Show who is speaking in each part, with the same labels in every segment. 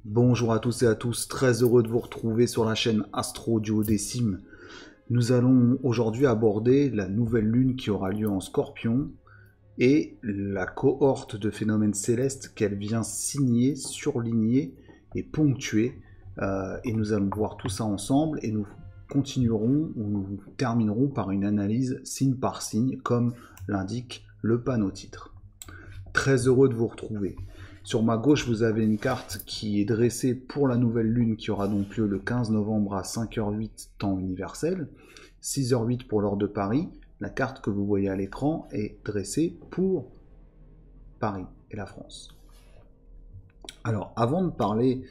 Speaker 1: Bonjour à tous et à tous, très heureux de vous retrouver sur la chaîne Astro Duodécime. Nous allons aujourd'hui aborder la nouvelle lune qui aura lieu en Scorpion et la cohorte de phénomènes célestes qu'elle vient signer, surligner et ponctuer. Et nous allons voir tout ça ensemble et nous continuerons ou nous terminerons par une analyse signe par signe comme l'indique le panneau titre. Très heureux de vous retrouver. Sur ma gauche, vous avez une carte qui est dressée pour la nouvelle lune qui aura donc lieu le 15 novembre à 5h08 temps universel, 6h08 pour l'heure de Paris. La carte que vous voyez à l'écran est dressée pour Paris et la France. Alors, avant de parler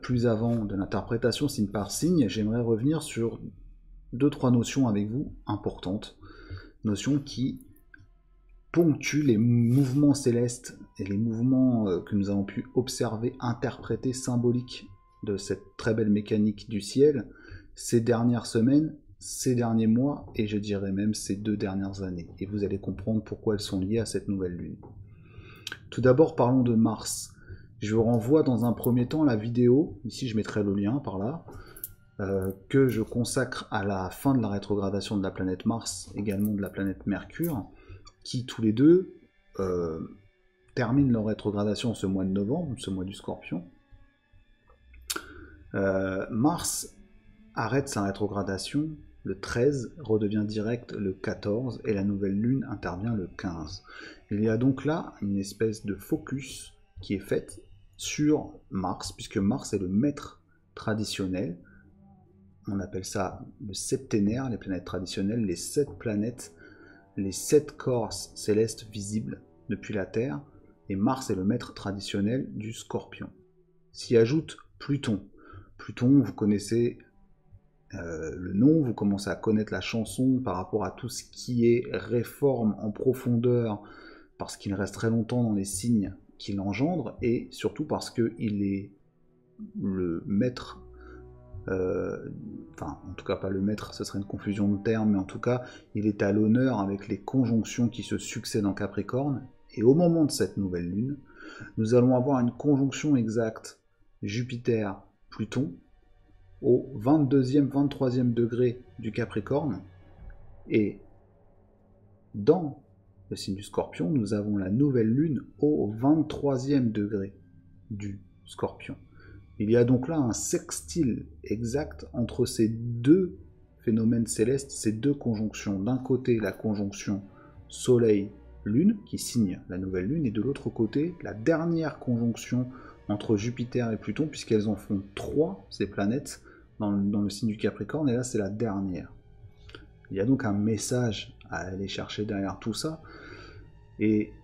Speaker 1: plus avant de l'interprétation signe par signe, j'aimerais revenir sur 2-3 notions avec vous importantes. Notions qui ponctue les mouvements célestes et les mouvements que nous avons pu observer, interpréter, symboliques de cette très belle mécanique du ciel ces dernières semaines, ces derniers mois et je dirais même ces 2 dernières années. Et vous allez comprendre pourquoi elles sont liées à cette nouvelle lune. Tout d'abord, parlons de Mars. Je vous renvoie dans un premier temps à la vidéo, ici je mettrai le lien par là, que je consacre à la fin de la rétrogradation de la planète Mars, également de la planète Mercure, qui tous les deux terminent leur rétrogradation ce mois de novembre, ce mois du Scorpion. Mars arrête sa rétrogradation le 13, redevient direct le 14, et la nouvelle lune intervient le 15. Il y a donc là une espèce de focus qui est faite sur Mars, puisque Mars est le maître traditionnel. On appelle ça le septénaire, les planètes traditionnelles, les 7 planètes, les 7 corps célestes visibles depuis la Terre, et Mars est le maître traditionnel du Scorpion. S'y ajoute Pluton. Pluton, vous connaissez le nom, vous commencez à connaître la chanson par rapport à tout ce qui est réforme en profondeur, parce qu'il reste très longtemps dans les signes qu'il engendre, et surtout parce qu'il est le maître enfin, en tout cas pas le maître, ce serait une confusion de termes, mais en tout cas, il est à l'honneur avec les conjonctions qui se succèdent en Capricorne, et au moment de cette nouvelle lune, nous allons avoir une conjonction exacte Jupiter-Pluton au 22e, 23e degré du Capricorne, et dans le signe du Scorpion, nous avons la nouvelle lune au 23e degré du Scorpion. Il y a donc là un sextile exact entre ces deux phénomènes célestes, ces deux conjonctions. D'un côté, la conjonction Soleil-Lune, qui signe la nouvelle lune, et de l'autre côté, la dernière conjonction entre Jupiter et Pluton, puisqu'elles en font 3, ces planètes, dans le signe du Capricorne, et là c'est la dernière. Il y a donc un message à aller chercher derrière tout ça, et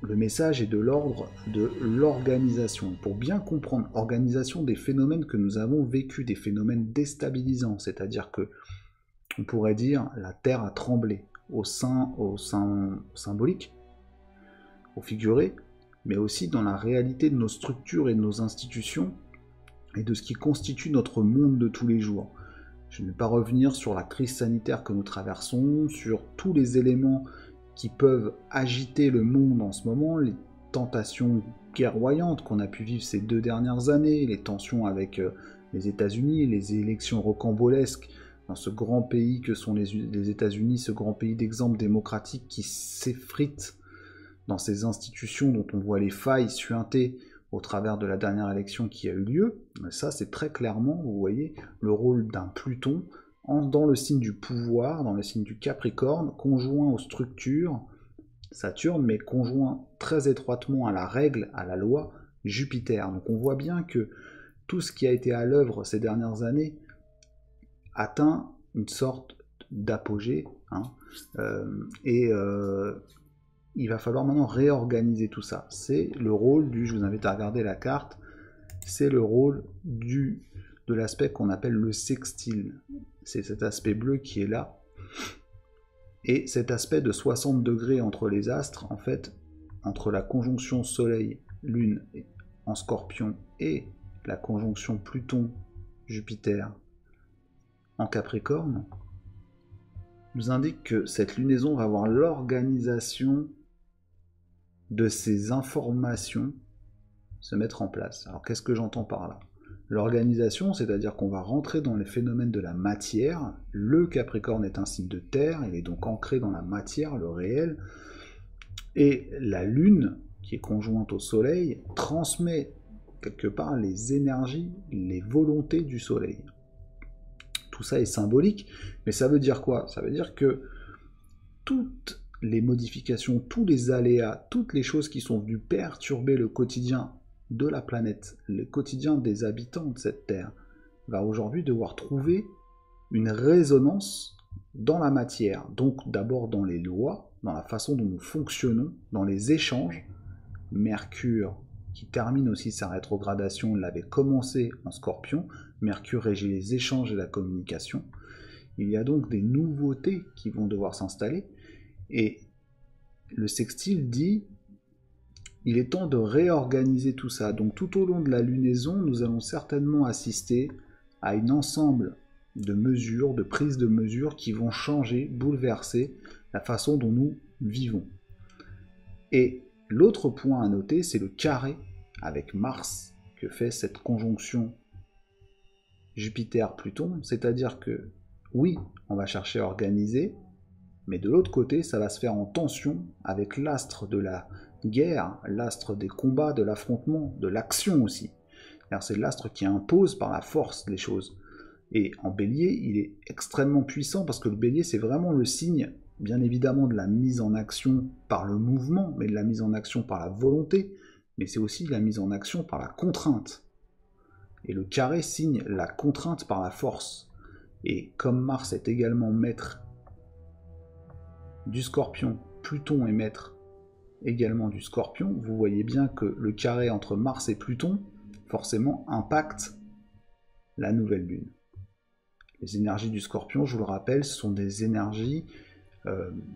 Speaker 1: le message est de l'ordre de l'organisation. Pour bien comprendre, organisation des phénomènes que nous avons vécus, des phénomènes déstabilisants, c'est-à-dire que, on pourrait dire, la Terre a tremblé au sein symbolique, au figuré, mais aussi dans la réalité de nos structures et de nos institutions, et de ce qui constitue notre monde de tous les jours. Je ne vais pas revenir sur la crise sanitaire que nous traversons, sur tous les éléments qui peuvent agiter le monde en ce moment, les tentations guerroyantes qu'on a pu vivre ces 2 dernières années, les tensions avec les États-Unis, les élections rocambolesques dans ce grand pays que sont les États-Unis, ce grand pays d'exemple démocratique qui s'effrite dans ces institutions dont on voit les failles suinter au travers de la dernière élection qui a eu lieu. Ça, c'est très clairement, vous voyez, le rôle d'un Pluton dans le signe du pouvoir, dans le signe du Capricorne, conjoint aux structures, Saturne, mais conjoint très étroitement à la règle, à la loi, Jupiter. Donc on voit bien que tout ce qui a été à l'œuvre ces dernières années atteint une sorte d'apogée, il va falloir maintenant réorganiser tout ça. C'est le rôle je vous invite à regarder la carte, c'est le rôle de l'aspect qu'on appelle le sextile. C'est cet aspect bleu qui est là. Et cet aspect de 60 degrés entre les astres, en fait, entre la conjonction Soleil-Lune en Scorpion et la conjonction Pluton-Jupiter en Capricorne, nous indique que cette lunaison va avoir l'organisation de ces informations se mettre en place. Alors qu'est-ce que j'entends par là? L'organisation, c'est-à-dire qu'on va rentrer dans les phénomènes de la matière. Le Capricorne est un signe de terre, il est donc ancré dans la matière, le réel. Et la Lune, qui est conjointe au Soleil, transmet quelque part les énergies, les volontés du Soleil. Tout ça est symbolique, mais ça veut dire quoi? Ça veut dire que toutes les modifications, tous les aléas, toutes les choses qui sont venues perturber le quotidien de la planète, le quotidien des habitants de cette Terre, va aujourd'hui devoir trouver une résonance dans la matière, donc d'abord dans les lois, dans la façon dont nous fonctionnons, dans les échanges. Mercure, qui termine aussi sa rétrogradation, l'avait commencé en Scorpion. Mercure régit les échanges et la communication. Il y a donc des nouveautés qui vont devoir s'installer, et le sextile dit il est temps de réorganiser tout ça. Donc tout au long de la lunaison, nous allons certainement assister à un ensemble de mesures, de prises de mesures qui vont changer, bouleverser la façon dont nous vivons. Et l'autre point à noter, c'est le carré avec Mars que fait cette conjonction Jupiter-Pluton, c'est-à-dire que oui, on va chercher à organiser, mais de l'autre côté, ça va se faire en tension avec l'astre de la guerre, l'astre des combats, de l'affrontement, de l'action aussi. C'est l'astre qui impose par la force les choses. Et en bélier, il est extrêmement puissant parce que le bélier, c'est vraiment le signe, bien évidemment, de la mise en action par le mouvement, mais de la mise en action par la volonté, mais c'est aussi la mise en action par la contrainte. Et le carré signe la contrainte par la force. Et comme Mars est également maître du Scorpion, Pluton est maître également du Scorpion, vous voyez bien que le carré entre Mars et Pluton, forcément, impacte la nouvelle lune. Les énergies du Scorpion, je vous le rappelle, sont des énergies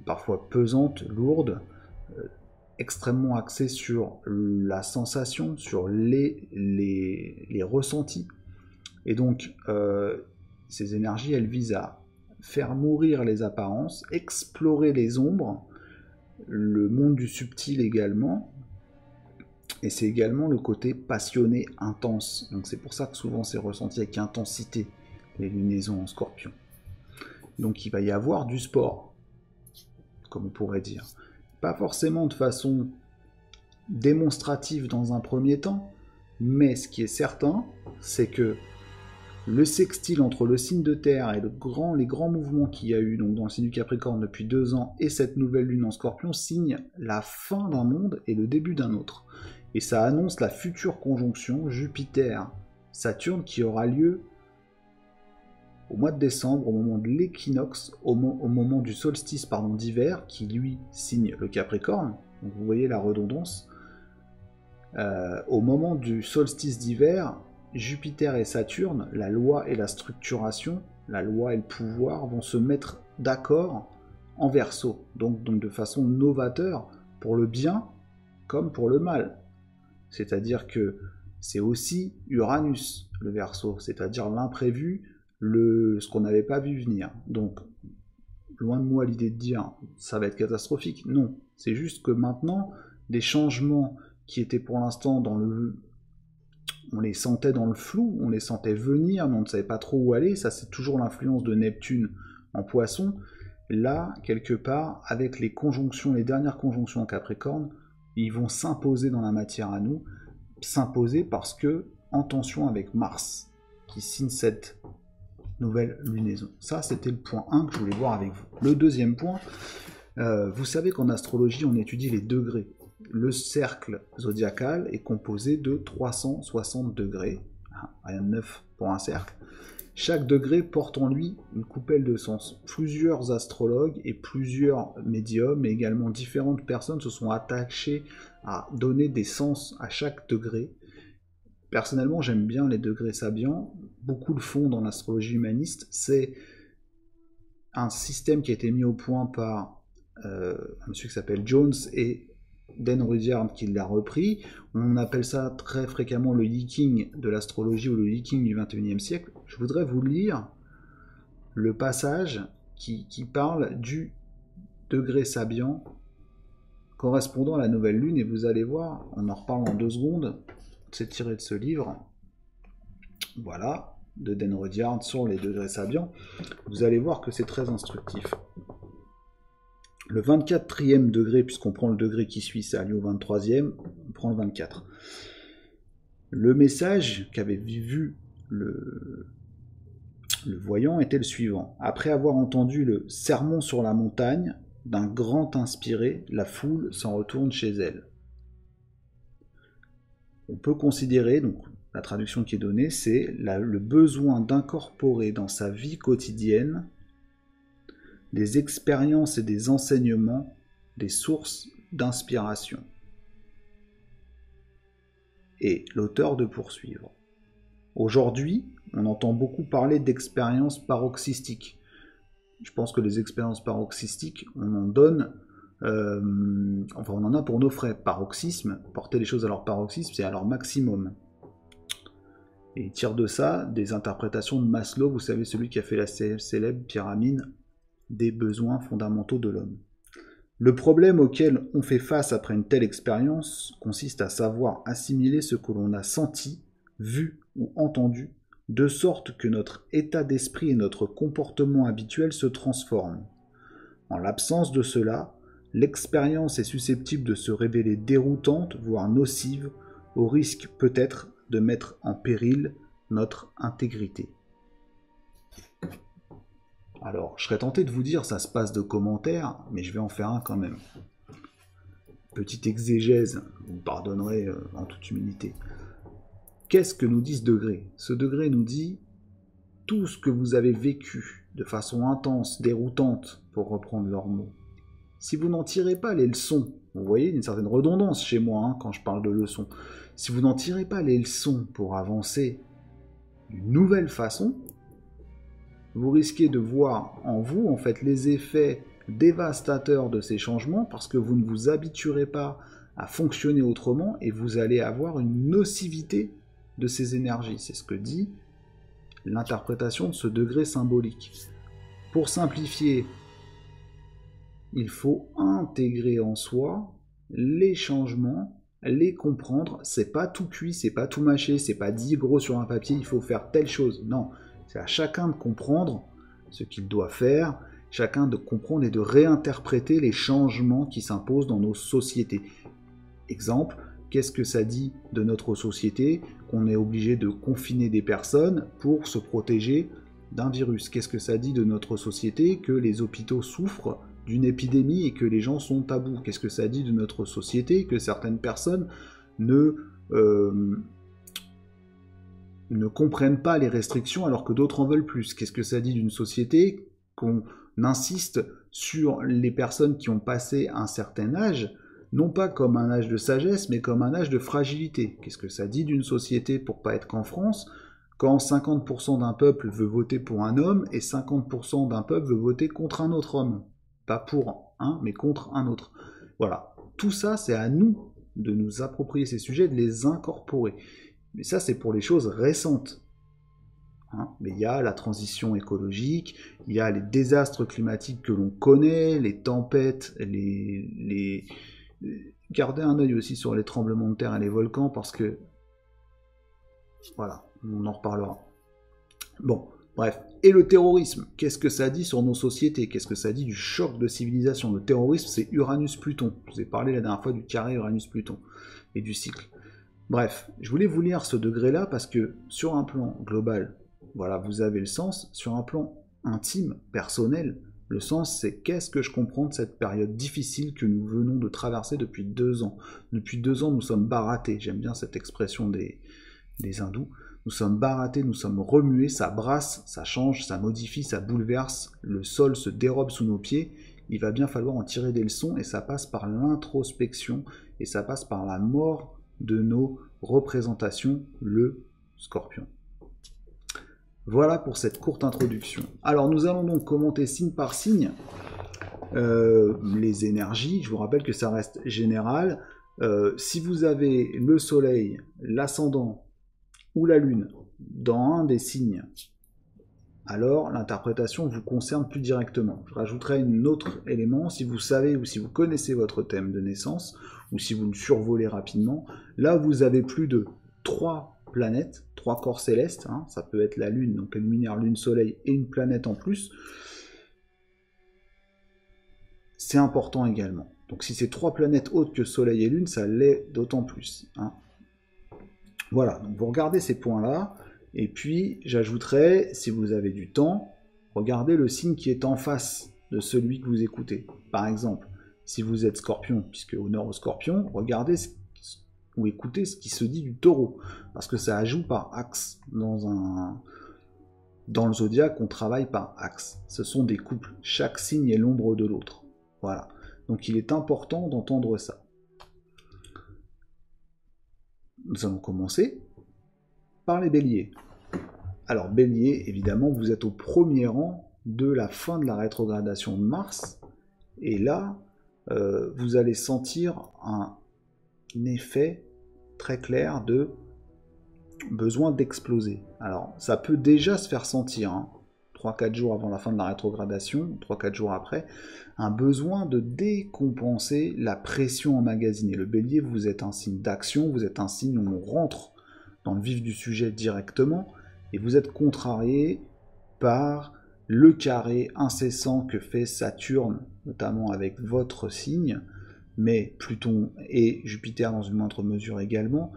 Speaker 1: parfois pesantes, lourdes, extrêmement axées sur la sensation, sur les ressentis. Et donc, ces énergies, elles visent à faire mourir les apparences, explorer les ombres, le monde du subtil également, et c'est également le côté passionné, intense. Donc c'est pour ça que souvent c'est ressenti avec intensité, les lunaisons en Scorpion. Donc il va y avoir du sport, comme on pourrait dire. Pas forcément de façon démonstrative dans un premier temps, mais ce qui est certain, c'est que le sextile entre le signe de terre et les grands mouvements qu'il y a eu donc dans le signe du Capricorne depuis 2 ans et cette nouvelle lune en Scorpion signe la fin d'un monde et le début d'un autre. Et ça annonce la future conjonction Jupiter-Saturne qui aura lieu au mois de décembre, au moment de l'équinoxe, au moment du solstice d'hiver, qui lui signe le Capricorne. Donc vous voyez la redondance. Au moment du solstice d'hiver, Jupiter et Saturne, la loi et la structuration, la loi et le pouvoir vont se mettre d'accord en Verseau, donc de façon novateur pour le bien comme pour le mal. C'est-à-dire que c'est aussi Uranus, le Verseau, c'est-à-dire l'imprévu, ce qu'on n'avait pas vu venir. Donc, loin de moi l'idée de dire ça va être catastrophique. Non, c'est juste que maintenant, des changements qui étaient pour l'instant on les sentait dans le flou, on les sentait venir, mais on ne savait pas trop où aller. Ça, c'est toujours l'influence de Neptune en Poisson. Là, quelque part, avec les dernières conjonctions en Capricorne, ils vont s'imposer dans la matière à nous, s'imposer parce que en tension avec Mars, qui signe cette nouvelle lunaison. Ça, c'était le point 1 que je voulais voir avec vous. Le deuxième point, vous savez qu'en astrologie, on étudie les degrés. Le cercle zodiacal est composé de 360 degrés, rien de neuf pour un cercle. Chaque degré porte en lui une coupelle de sens. Plusieurs astrologues et plusieurs médiums, et également différentes personnes se sont attachés à donner des sens à chaque degré. Personnellement, j'aime bien les degrés sabiens, beaucoup le font dans l'astrologie humaniste. C'est un système qui a été mis au point par un monsieur qui s'appelle Jones et Dan Rudyard qui l'a repris. On appelle ça très fréquemment le Yiking de l'astrologie ou le Yiking du XXIe siècle. Je voudrais vous lire le passage qui parle du degré Sabian correspondant à la nouvelle lune, et vous allez voir, on en reparle en 2 secondes, c'est tiré de ce livre, voilà, de Dan Rudyard sur les degrés sabiens. Vous allez voir que c'est très instructif. Le 24e degré, puisqu'on prend le degré qui suit, c'est allié au 23e, on prend le 24. Le message qu'avait vu le voyant était le suivant. Après avoir entendu le sermon sur la montagne d'un grand inspiré, la foule s'en retourne chez elle. On peut considérer, donc la traduction qui est donnée, c'est le besoin d'incorporer dans sa vie quotidienne des expériences et des enseignements, des sources d'inspiration. Et l'auteur de poursuivre. Aujourd'hui, on entend beaucoup parler d'expériences paroxystiques. Je pense que les expériences paroxystiques, on en donne, on en a pour nos frais. Paroxysme, porter les choses à leur paroxysme, c'est à leur maximum. Et il tire de ça des interprétations de Maslow, vous savez, celui qui a fait la célèbre pyramide des besoins fondamentaux de l'homme. Le problème auquel on fait face après une telle expérience consiste à savoir assimiler ce que l'on a senti, vu ou entendu, de sorte que notre état d'esprit et notre comportement habituel se transforment. En l'absence de cela, l'expérience est susceptible de se révéler déroutante, voire nocive, au risque peut-être de mettre en péril notre intégrité. Alors, je serais tenté de vous dire ça se passe de commentaires, mais je vais en faire un quand même. Petite exégèse, vous me pardonnerez en toute humilité. Qu'est-ce que nous dit ce degré? Ce degré nous dit tout ce que vous avez vécu de façon intense, déroutante, pour reprendre leurs mots. Si vous n'en tirez pas les leçons, vous voyez, il y a une certaine redondance chez moi quand je parle de leçons. Si vous n'en tirez pas les leçons pour avancer d'une nouvelle façon, vous risquez de voir en vous, en fait, les effets dévastateurs de ces changements parce que vous ne vous habituerez pas à fonctionner autrement et vous allez avoir une nocivité de ces énergies. C'est ce que dit l'interprétation de ce degré symbolique. Pour simplifier, il faut intégrer en soi les changements, les comprendre. C'est pas tout cuit, c'est pas tout mâché, c'est pas dit gros sur un papier, il faut faire telle chose. Non. C'est à chacun de comprendre ce qu'il doit faire, chacun de comprendre et de réinterpréter les changements qui s'imposent dans nos sociétés. Exemple, qu'est-ce que ça dit de notre société qu'on est obligé de confiner des personnes pour se protéger d'un virus? Qu'est-ce que ça dit de notre société que les hôpitaux souffrent d'une épidémie et que les gens sont tabous? Qu'est-ce que ça dit de notre société que certaines personnes ne comprennent pas les restrictions alors que d'autres en veulent plus? Qu'est-ce que ça dit d'une société qu'on insiste sur les personnes qui ont passé un certain âge, non pas comme un âge de sagesse, mais comme un âge de fragilité? Qu'est-ce que ça dit d'une société, pour pas être qu'en France, quand 50% d'un peuple veut voter pour un homme et 50% d'un peuple veut voter contre un autre homme? Pas pour un, mais contre un autre. Voilà. Tout ça, c'est à nous de nous approprier ces sujets, de les incorporer. Mais ça, c'est pour les choses récentes. Mais il y a la transition écologique, il y a les désastres climatiques que l'on connaît, les tempêtes, Gardez un œil aussi sur les tremblements de terre et les volcans, parce que... Voilà, on en reparlera. Bon, bref. Et le terrorisme, qu'est-ce que ça dit sur nos sociétés? Qu'est-ce que ça dit du choc de civilisation? Le terrorisme, c'est Uranus-Pluton. Je vous ai parlé la dernière fois du carré Uranus-Pluton et du cycle. Bref, je voulais vous lire ce degré-là parce que sur un plan global, voilà, vous avez le sens. Sur un plan intime, personnel, le sens, c'est qu'est-ce que je comprends de cette période difficile que nous venons de traverser depuis 2 ans. Depuis 2 ans, nous sommes barattés. J'aime bien cette expression des hindous. Nous sommes barattés, nous sommes remués, ça brasse, ça change, ça modifie, ça bouleverse. Le sol se dérobe sous nos pieds. Il va bien falloir en tirer des leçons et ça passe par l'introspection et ça passe par la mort de nos représentations, le Scorpion. Voilà pour cette courte introduction. Alors nous allons donc commenter signe par signe les énergies. Je vous rappelle que ça reste général. Si vous avez le soleil, l'ascendant ou la lune dans un des signes, alors l'interprétation vous concerne plus directement. Je rajouterai un autre élément, si vous savez ou si vous connaissez votre thème de naissance, ou si vous le survolez rapidement, là vous avez plus de 3 planètes, 3 corps célestes, hein, ça peut être la Lune, donc le luminaire, Lune, Soleil, et une planète en plus, c'est important également. Donc si c'est 3 planètes autres que Soleil et Lune, ça l'est d'autant plus. Hein. Voilà, donc vous regardez ces points-là, et puis j'ajouterai, si vous avez du temps, regardez le signe qui est en face de celui que vous écoutez. Par exemple, si vous êtes Scorpion, puisque honneur au Scorpion, regardez ou écoutez ce qui se dit du Taureau, parce que ça ajoute par axe. Dans le zodiaque, on travaille par axe. Ce sont des couples, chaque signe est l'ombre de l'autre. Voilà, donc il est important d'entendre ça. Nous allons commencer par les béliers. Alors bélier, évidemment, vous êtes au premier rang de la fin de la rétrogradation de Mars, et là, vous allez sentir un effet très clair de besoin d'exploser. Alors, ça peut déjà se faire sentir, hein, 3-4 jours avant la fin de la rétrogradation, 3-4 jours après, un besoin de décompenser la pression emmagasinée. Le bélier, vous êtes un signe d'action, vous êtes un signe où on rentre dans le vif du sujet directement, et vous êtes contrarié par le carré incessant que fait Saturne, notamment avec votre signe, mais Pluton et Jupiter dans une moindre mesure également,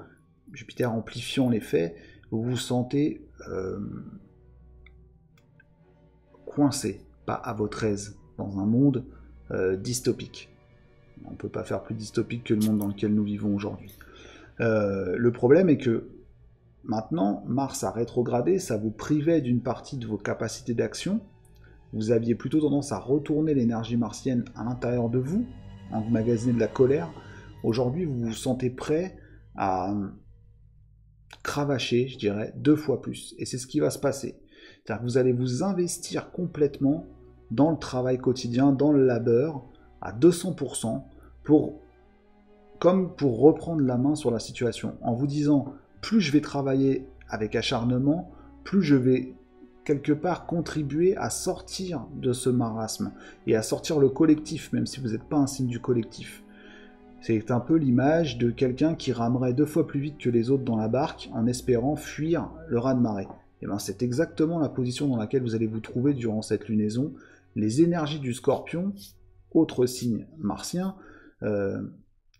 Speaker 1: Jupiter amplifiant l'effet, vous vous sentez coincé, pas à votre aise, dans un monde dystopique. On ne peut pas faire plus dystopique que le monde dans lequel nous vivons aujourd'hui. Le problème est que maintenant, Mars a rétrogradé, ça vous privait d'une partie de vos capacités d'action. Vous aviez plutôt tendance à retourner l'énergie martienne à l'intérieur de vous, emmagasiner de la colère. Aujourd'hui, vous vous sentez prêt à cravacher, je dirais, 2 fois plus. Et c'est ce qui va se passer. C'est-à-dire que vous allez vous investir complètement dans le travail quotidien, dans le labeur, à 200%, comme pour reprendre la main sur la situation, en vous disant, plus je vais travailler avec acharnement, plus je vais quelque part contribuer à sortir de ce marasme, et à sortir le collectif, même si vous n'êtes pas un signe du collectif. C'est un peu l'image de quelqu'un qui ramerait 2 fois plus vite que les autres dans la barque en espérant fuir le raz-de-marée. Et bien c'est exactement la position dans laquelle vous allez vous trouver durant cette lunaison. Les énergies du Scorpion, autre signe martien,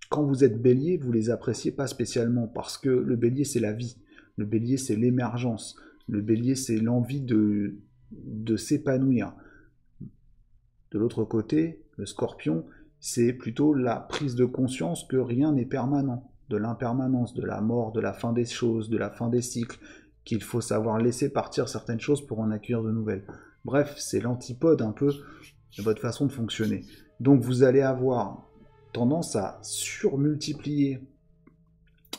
Speaker 1: quand vous êtes bélier, vous les appréciez pas spécialement, parce que le bélier c'est la vie, le bélier c'est l'émergence, le bélier c'est l'envie de s'épanouir. De l'autre côté, le Scorpion, c'est plutôt la prise de conscience que rien n'est permanent, de l'impermanence, de la mort, de la fin des choses, de la fin des cycles, qu'il faut savoir laisser partir certaines choses pour en accueillir de nouvelles. Bref, c'est l'antipode un peu de votre façon de fonctionner. Donc vous allez avoir tendance à surmultiplier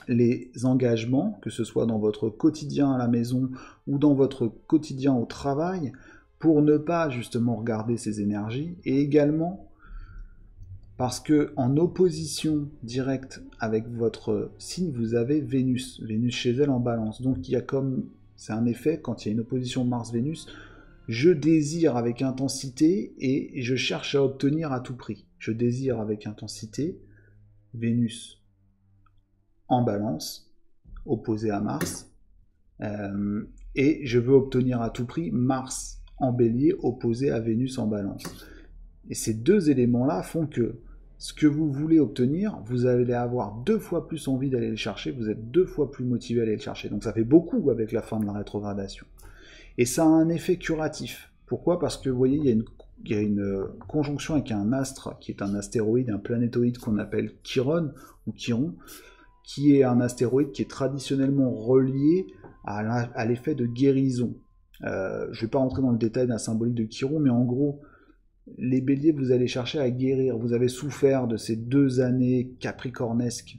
Speaker 1: les engagements, que ce soit dans votre quotidien à la maison ou dans votre quotidien au travail, pour ne pas justement regarder ces énergies, et également parce que en opposition directe avec votre signe, vous avez Vénus. Vénus chez elle en balance. Donc il y a c'est un effet, quand il y a une opposition Mars-Vénus, je désire avec intensité et je cherche à obtenir à tout prix. Je désire avec intensité, Vénus en balance, opposé à Mars, et je veux obtenir à tout prix Mars en bélier, opposé à Vénus en balance. Et ces deux éléments-là font que ce que vous voulez obtenir, vous allez avoir 2 fois plus envie d'aller le chercher, vous êtes 2 fois plus motivé à aller le chercher. Donc ça fait beaucoup avec la fin de la rétrogradation. Et ça a un effet curatif. Pourquoi ? Parce que vous voyez, il y a une conjonction avec un astre, qui est un astéroïde, un planétoïde qu'on appelle Chiron, ou Chiron, qui est un astéroïde qui est traditionnellement relié à l'effet de guérison. Je ne vais pas rentrer dans le détail de la symbolique de Chiron, mais en gros, les béliers, vous allez chercher à guérir. Vous avez souffert de ces 2 années capricornesques,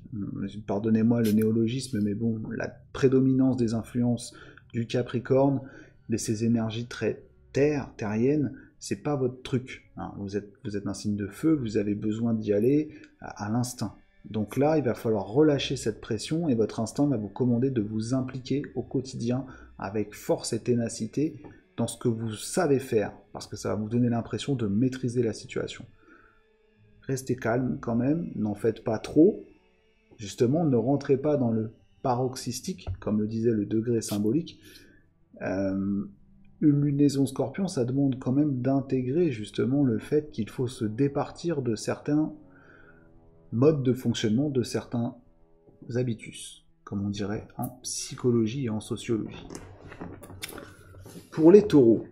Speaker 1: pardonnez-moi le néologisme, mais bon, la prédominance des influences du Capricorne, de ces énergies très terriennes, c'est pas votre truc. Hein. Vous êtes un signe de feu, vous avez besoin d'y aller à l'instinct. Donc là, il va falloir relâcher cette pression et votre instinct va vous commander de vous impliquer au quotidien avec force et ténacité dans ce que vous savez faire, parce que ça va vous donner l'impression de maîtriser la situation. Restez calme quand même, n'en faites pas trop. Justement, ne rentrez pas dans le paroxystique, comme le disait le degré symbolique. Une lunaison Scorpion, ça demande quand même d'intégrer justement le fait qu'il faut se départir de certains modes de fonctionnement, de certains habitus, comme on dirait en psychologie et en sociologie. Pour les taureaux,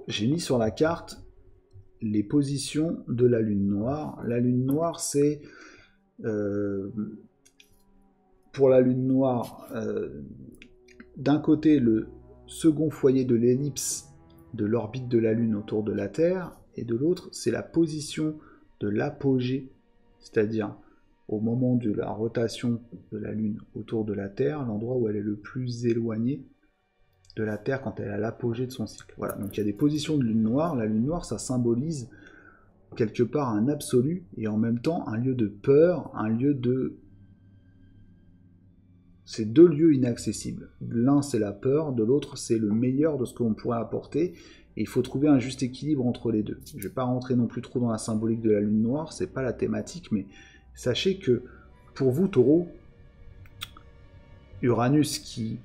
Speaker 1: j'ai mis sur la carte les positions de la lune noire. La lune noire, c'est pour la lune noire, d'un côté le second foyer de l'ellipse de l'orbite de la lune autour de la Terre, et de l'autre, c'est la position de l'apogée, c'est-à-dire au moment de la rotation de la lune autour de la Terre, l'endroit où elle est le plus éloignée de la Terre quand elle est à l'apogée de son cycle. Voilà, donc il y a des positions de lune noire. La lune noire, ça symbolise quelque part un absolu, et en même temps un lieu de peur, un lieu de... C'est deux lieux inaccessibles. L'un, c'est la peur, de l'autre, c'est le meilleur de ce que l'on pourrait apporter, et il faut trouver un juste équilibre entre les deux. Je ne vais pas rentrer non plus trop dans la symbolique de la lune noire, c'est pas la thématique, mais sachez que, pour vous, Taureau, Uranus qui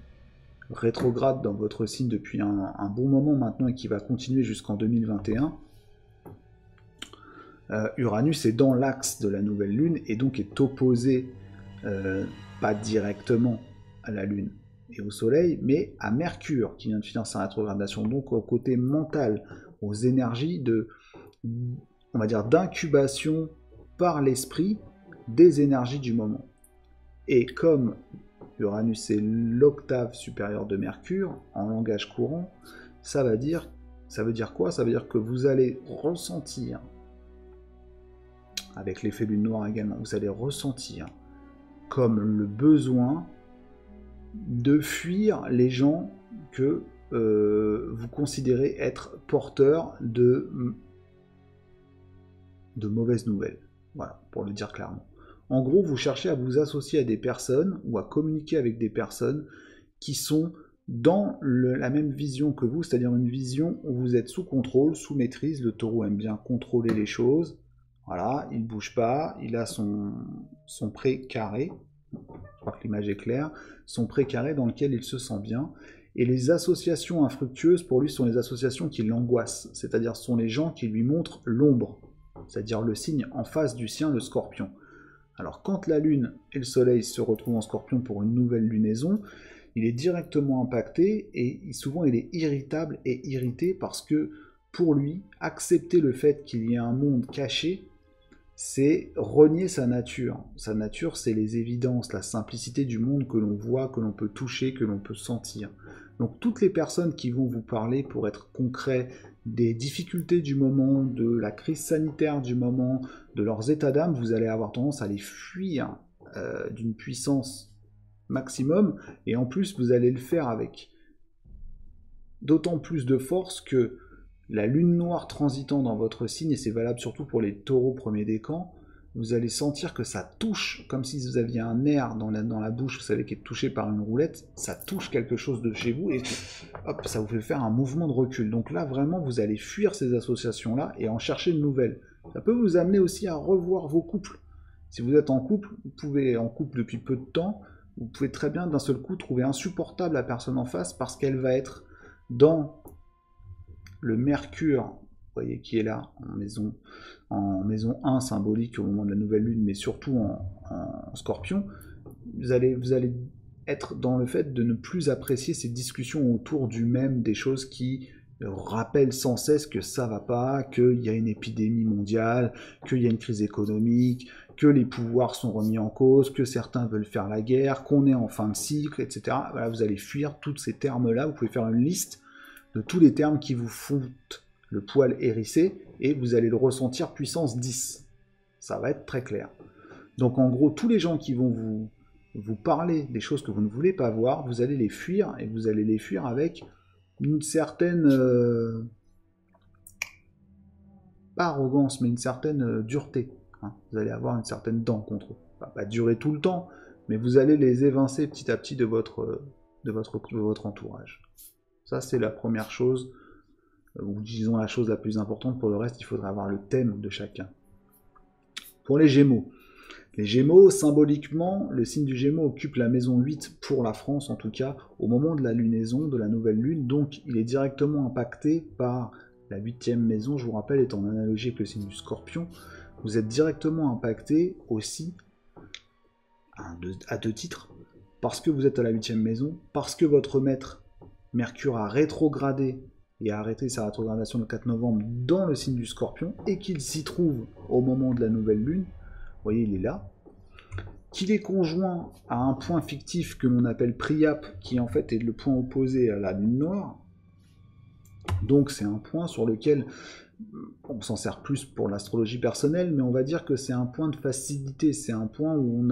Speaker 1: rétrograde dans votre signe depuis un bon moment maintenant et qui va continuer jusqu'en 2021, Uranus est dans l'axe de la nouvelle lune et donc est opposé pas directement à la lune et au soleil, mais à Mercure qui vient de finir sa rétrogradation, donc au côté mental, aux énergies de, on va dire, d'incubation par l'esprit des énergies du moment. Et comme Uranus est l'octave supérieure de Mercure, en langage courant, ça veut dire quoi? Ça veut dire que vous allez ressentir, avec l'effet lune noire également, vous allez ressentir comme le besoin de fuir les gens que vous considérez être porteurs de mauvaises nouvelles. Voilà, pour le dire clairement. En gros, vous cherchez à vous associer à des personnes ou à communiquer avec des personnes qui sont dans la même vision que vous, c'est-à-dire une vision où vous êtes sous contrôle, sous maîtrise. Le taureau aime bien contrôler les choses. Voilà, il ne bouge pas, il a son pré carré, je crois que l'image est claire, son pré carré dans lequel il se sent bien. Et les associations infructueuses, pour lui, sont les associations qui l'angoissent, c'est-à-dire sont les gens qui lui montrent l'ombre, c'est-à-dire le signe en face du sien, le Scorpion. Alors quand la Lune et le Soleil se retrouvent en Scorpion pour une nouvelle lunaison, il est directement impacté et souvent il est irritable et irrité parce que pour lui, accepter le fait qu'il y ait un monde caché, c'est renier sa nature. Sa nature, c'est les évidences, la simplicité du monde que l'on voit, que l'on peut toucher, que l'on peut sentir. Donc toutes les personnes qui vont vous parler, pour être concret, des difficultés du moment, de la crise sanitaire du moment, de leurs états d'âme, vous allez avoir tendance à les fuir d'une puissance maximum, et en plus vous allez le faire avec d'autant plus de force que la lune noire transitant dans votre signe, et c'est valable surtout pour les taureaux premier décan, vous allez sentir que ça touche, comme si vous aviez un nerf dans la bouche, vous savez, qui est touché par une roulette, ça touche quelque chose de chez vous, et hop, ça vous fait faire un mouvement de recul. Donc là, vraiment, vous allez fuir ces associations-là et en chercher une nouvelle. Ça peut vous amener aussi à revoir vos couples. Si vous êtes en couple, vous pouvez, en couple depuis peu de temps, vous pouvez très bien d'un seul coup trouver insupportable la personne en face parce qu'elle va être dans le Mercure, vous voyez, qui est là, en maison 1 symbolique au moment de la nouvelle lune, mais surtout en Scorpion, vous allez être dans le fait de ne plus apprécier ces discussions autour du même, des choses qui rappellent sans cesse que ça va pas, qu'il y a une épidémie mondiale, qu'il y a une crise économique, que les pouvoirs sont remis en cause, que certains veulent faire la guerre, qu'on est en fin de cycle, etc. Voilà, vous allez fuir tous ces termes-là, vous pouvez faire une liste de tous les termes qui vous foutent le poil hérissé, et vous allez le ressentir puissance 10. Ça va être très clair. Donc en gros, tous les gens qui vont vous parler des choses que vous ne voulez pas voir, vous allez les fuir, et vous allez les fuir avec une certaine, pas arrogance, mais une certaine dureté. Hein. Vous allez avoir une certaine dent contre eux. Pas durer tout le temps, mais vous allez les évincer petit à petit de votre entourage. Ça, c'est la première chose, ou disons la chose la plus importante. Pour le reste, il faudra avoir le thème de chacun. Pour les Gémeaux, Les Gémeaux, symboliquement, le signe du Gémeaux occupe la maison 8 pour la France, en tout cas, au moment de la lunaison, de la nouvelle lune. Donc, il est directement impacté par la 8e maison, je vous rappelle, est en analogie avec le signe du Scorpion. Vous êtes directement impacté aussi, à deux titres, parce que vous êtes à la 8e maison, parce que votre maître Mercure a rétrogradé et a arrêté sa rétrogradation le 4 novembre dans le signe du Scorpion, et qu'il s'y trouve au moment de la nouvelle lune. Vous voyez, il est là. Qu'il est conjoint à un point fictif que l'on appelle Priap, qui en fait est le point opposé à la lune noire. Donc c'est un point sur lequel on s'en sert plus pour l'astrologie personnelle, mais on va dire que c'est un point de facilité, c'est un point où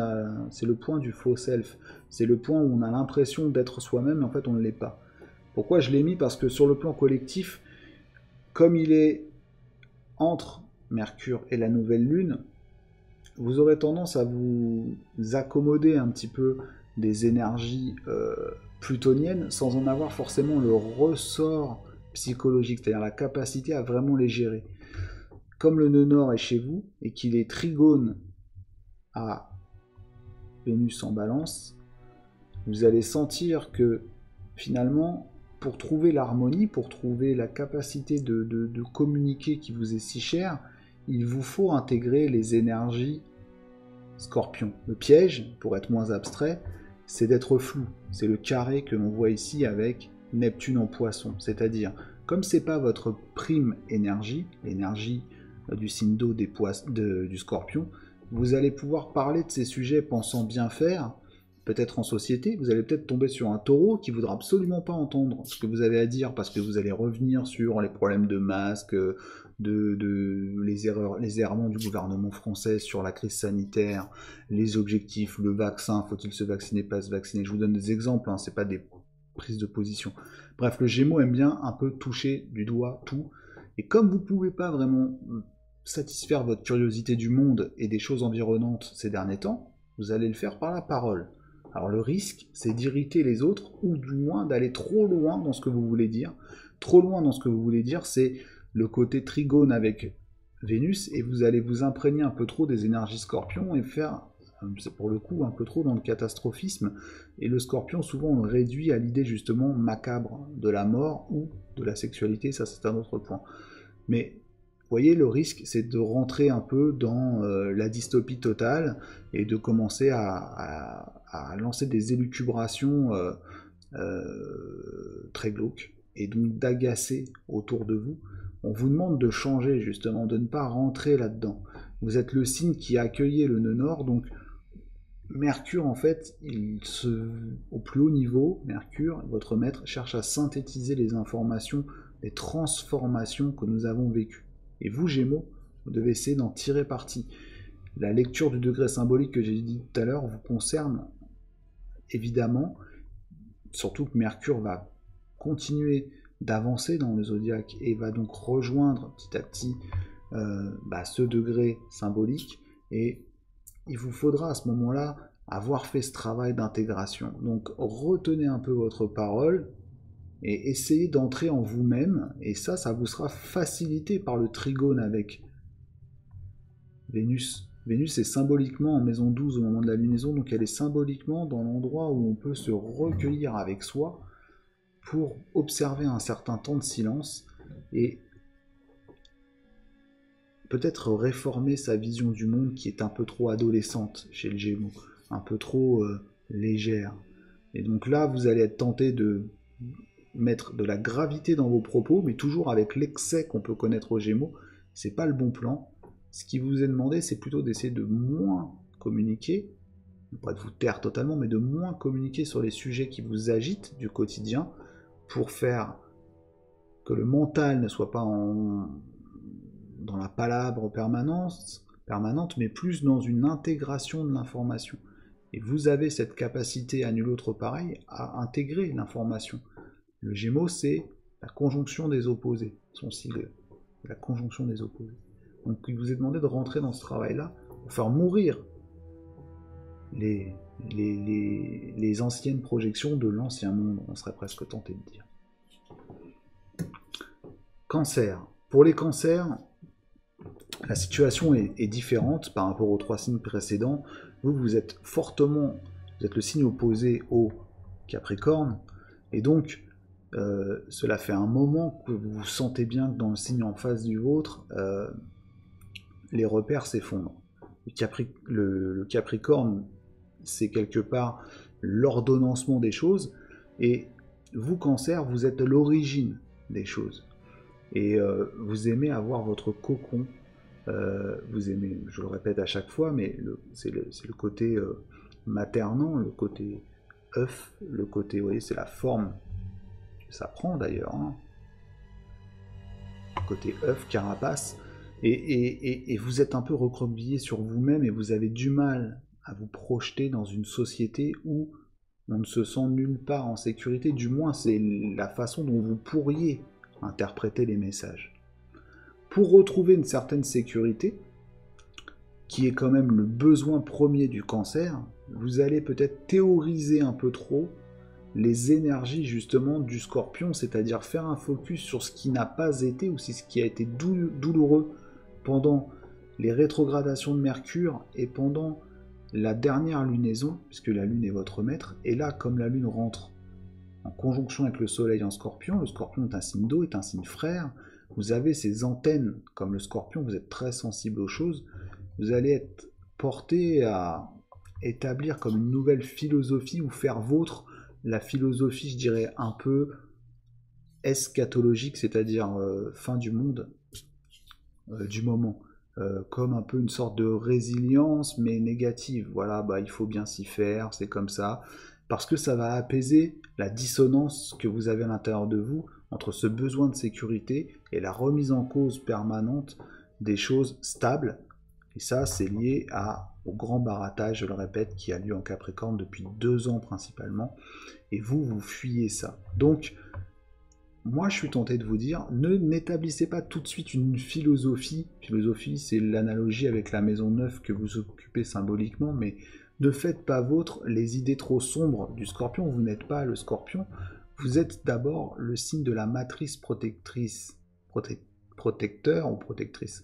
Speaker 1: c'est le point du faux self, c'est le point où on a l'impression d'être soi-même, mais en fait on ne l'est pas. Pourquoi je l'ai mis? Parce que sur le plan collectif, comme il est entre Mercure et la nouvelle lune, vous aurez tendance à vous accommoder un petit peu des énergies plutoniennes sans en avoir forcément le ressort psychologique, c'est-à-dire la capacité à vraiment les gérer. Comme le nœud nord est chez vous et qu'il est trigone à Vénus en balance, vous allez sentir que finalement, pour trouver l'harmonie, pour trouver la capacité de communiquer qui vous est si chère, il vous faut intégrer les énergies Scorpion. Le piège, pour être moins abstrait, c'est d'être flou. C'est le carré que l'on voit ici avec Neptune en Poisson. C'est-à-dire, comme c'est pas votre prime énergie, l'énergie du signe d'eau du Scorpion, vous allez pouvoir parler de ces sujets pensant bien faire, peut-être en société, vous allez peut-être tomber sur un taureau qui voudra absolument pas entendre ce que vous avez à dire parce que vous allez revenir sur les problèmes de masques, les errements du gouvernement français sur la crise sanitaire, les objectifs, le vaccin, faut-il se vacciner, pas se vacciner. Je vous donne des exemples, hein, c'est pas des prises de position. Bref, le Gémeaux aime bien un peu toucher du doigt tout, et comme vous pouvez pas vraiment satisfaire votre curiosité du monde et des choses environnantes ces derniers temps, vous allez le faire par la parole. Alors le risque, c'est d'irriter les autres, ou du moins d'aller trop loin dans ce que vous voulez dire. Trop loin dans ce que vous voulez dire, c'est le côté trigone avec Vénus, et vous allez vous imprégner un peu trop des énergies Scorpion et faire, c'est pour le coup, un peu trop dans le catastrophisme. Et le Scorpion, souvent, on le réduit à l'idée justement macabre de la mort ou de la sexualité, ça c'est un autre point. Mais vous voyez, le risque, c'est de rentrer un peu dans la dystopie totale et de commencer à lancer des élucubrations très glauques, et donc d'agacer autour de vous. On vous demande de changer, justement, de ne pas rentrer là-dedans. Vous êtes le signe qui a accueilli le nœud nord, donc Mercure, en fait, au plus haut niveau, Mercure, votre maître, cherche à synthétiser les informations, les transformations que nous avons vécues. Et vous, Gémeaux, vous devez essayer d'en tirer parti. La lecture du degré symbolique que j'ai dit tout à l'heure vous concerne évidemment, surtout que Mercure va continuer d'avancer dans le zodiaque et va donc rejoindre petit à petit ce degré symbolique, et il vous faudra à ce moment-là avoir fait ce travail d'intégration. Donc retenez un peu votre parole et essayez d'entrer en vous-même, et ça vous sera facilité par le trigone avec Vénus. Vénus est symboliquement en maison 12 au moment de la lunaison, donc elle est symboliquement dans l'endroit où on peut se recueillir avec soi pour observer un certain temps de silence et peut-être réformer sa vision du monde qui est un peu trop adolescente chez le Gémeaux, un peu trop légère. Et donc là, vous allez être tenté de mettre de la gravité dans vos propos, mais toujours avec l'excès qu'on peut connaître aux Gémeaux. C'est pas le bon plan. Ce qui vous est demandé, c'est plutôt d'essayer de moins communiquer, pas de vous taire totalement, mais de moins communiquer sur les sujets qui vous agitent du quotidien, pour faire que le mental ne soit pas dans la palabre permanente, mais plus dans une intégration de l'information. Et vous avez cette capacité à nul autre pareil à intégrer l'information. Le Gémeaux, c'est la conjonction des opposés, son sigle, la conjonction des opposés. Donc il vous est demandé de rentrer dans ce travail-là pour faire mourir les anciennes projections de l'ancien monde, on serait presque tenté de dire. Cancer. Pour les cancers, la situation est différente par rapport aux 3 signes précédents. Vous êtes fortement, vous êtes le signe opposé au Capricorne, et donc cela fait un moment que vous vous sentez bien que dans le signe en face du vôtre, les repères s'effondrent. Le Capricorne, c'est quelque part l'ordonnancement des choses, et vous, Cancer, vous êtes l'origine des choses. Et vous aimez avoir votre cocon, vous aimez, je le répète à chaque fois, mais c'est le côté maternant, le côté œuf, le côté, vous voyez, c'est la forme que ça prend d'ailleurs, hein. Côté œuf, carapace, et vous êtes un peu recroquevillé sur vous-même et vous avez du mal à vous projeter dans une société où on ne se sent nulle part en sécurité, du moins c'est la façon dont vous pourriez interpréter les messages. Pour retrouver une certaine sécurité, qui est quand même le besoin premier du Cancer, vous allez peut-être théoriser un peu trop les énergies justement du Scorpion, c'est-à-dire faire un focus sur ce qui n'a pas été ou ce qui a été douloureux pendant les rétrogradations de Mercure et pendant la dernière lunaison, puisque la Lune est votre maître, et là, comme la Lune rentre en conjonction avec le Soleil en Scorpion, le Scorpion est un signe d'eau, est un signe frère, vous avez ces antennes, comme le Scorpion, vous êtes très sensible aux choses, vous allez être porté à établir comme une nouvelle philosophie ou faire vôtre la philosophie, je dirais, un peu eschatologique, c'est-à-dire fin du monde, du moment, comme un peu une sorte de résilience, mais négative. Voilà, bah, il faut bien s'y faire, c'est comme ça, parce que ça va apaiser la dissonance que vous avez à l'intérieur de vous entre ce besoin de sécurité et la remise en cause permanente des choses stables. Et ça, c'est lié au grand barattage, je le répète, qui a lieu en Capricorne depuis 2 ans principalement. Et vous fuyez ça. Donc, moi, je suis tenté de vous dire, n'établissez pas tout de suite une philosophie. Philosophie, c'est l'analogie avec la maison neuve que vous occupez symboliquement, mais ne faites pas vôtre les idées trop sombres du Scorpion. Vous n'êtes pas le Scorpion. Vous êtes d'abord le signe de la matrice protectrice, protecteur ou protectrice.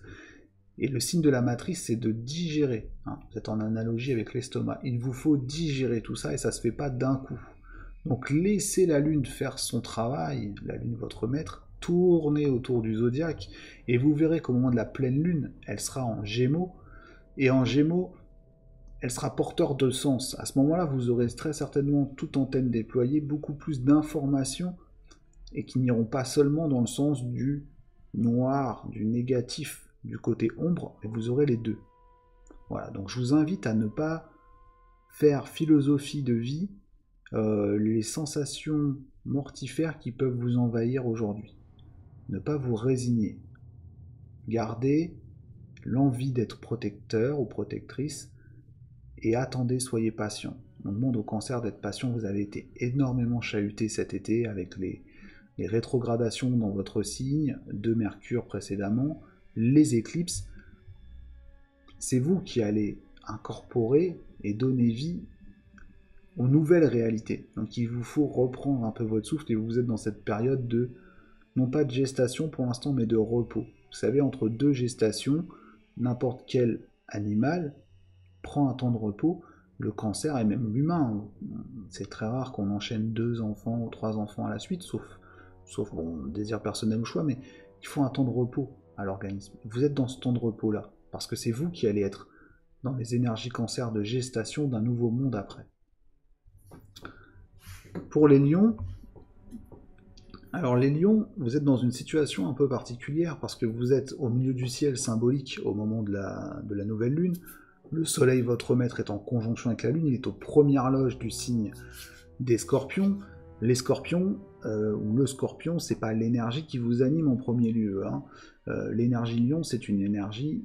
Speaker 1: Et le signe de la matrice, c'est de digérer. Hein. Vous êtes en analogie avec l'estomac. Il vous faut digérer tout ça et ça ne se fait pas d'un coup. Donc laissez la Lune faire son travail, la Lune votre maître, tournez autour du zodiaque et vous verrez qu'au moment de la pleine Lune, elle sera en Gémeaux. Et en Gémeaux, elle sera porteur de sens. À ce moment-là, vous aurez très certainement toute antenne déployée, beaucoup plus d'informations et qui n'iront pas seulement dans le sens du noir, du négatif, du côté ombre, et vous aurez les deux. Voilà, donc je vous invite à ne pas faire philosophie de vie les sensations mortifères qui peuvent vous envahir aujourd'hui. Ne pas vous résigner. Gardez l'envie d'être protecteur ou protectrice et attendez, soyez patient. On demande au Cancer d'être patient, vous avez été énormément chahuté cet été avec les rétrogradations dans votre signe, de Mercure précédemment, les éclipses. C'est vous qui allez incorporer et donner vie aux nouvelles réalités. Donc il vous faut reprendre un peu votre souffle et vous êtes dans cette période de, non pas de gestation pour l'instant, mais de repos. Vous savez, entre 2 gestations, n'importe quel animal prend un temps de repos. Le Cancer et même l'humain, c'est très rare qu'on enchaîne 2 enfants ou 3 enfants à la suite, sauf bon, désir personnel ou choix, mais il faut un temps de repos à l'organisme. Vous êtes dans ce temps de repos-là, parce que c'est vous qui allez être dans les énergies Cancer de gestation d'un nouveau monde après. Pour les lions, alors les lions, vous êtes dans une situation un peu particulière parce que vous êtes au milieu du ciel symbolique au moment de la nouvelle lune. Le soleil, votre maître, est en conjonction avec la lune, il est aux premières loges du signe des scorpions. Les scorpions, ou le scorpion, c'est pas l'énergie qui vous anime en premier lieu. Hein. L'énergie lion, c'est une énergie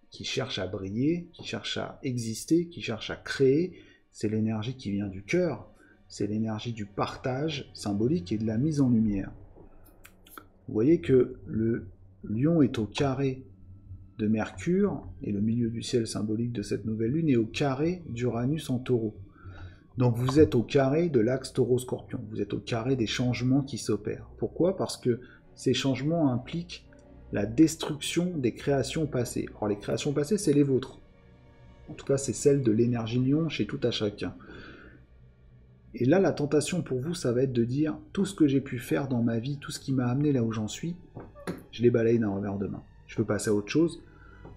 Speaker 1: qui cherche à briller, qui cherche à exister, qui cherche à créer. C'est l'énergie qui vient du cœur. C'est l'énergie du partage symbolique et de la mise en lumière. Vous voyez que le lion est au carré de Mercure, et le milieu du ciel symbolique de cette nouvelle lune est au carré d'Uranus en taureau. Donc vous êtes au carré de l'axe taureau-scorpion, vous êtes au carré des changements qui s'opèrent. Pourquoi ? Parce que ces changements impliquent la destruction des créations passées. Or, les créations passées, c'est les vôtres. En tout cas, c'est celle de l'énergie lion chez tout à chacun. Et là, la tentation pour vous, ça va être de dire, tout ce que j'ai pu faire dans ma vie, tout ce qui m'a amené là où j'en suis, je les balaye d'un revers de main. Je peux passer à autre chose,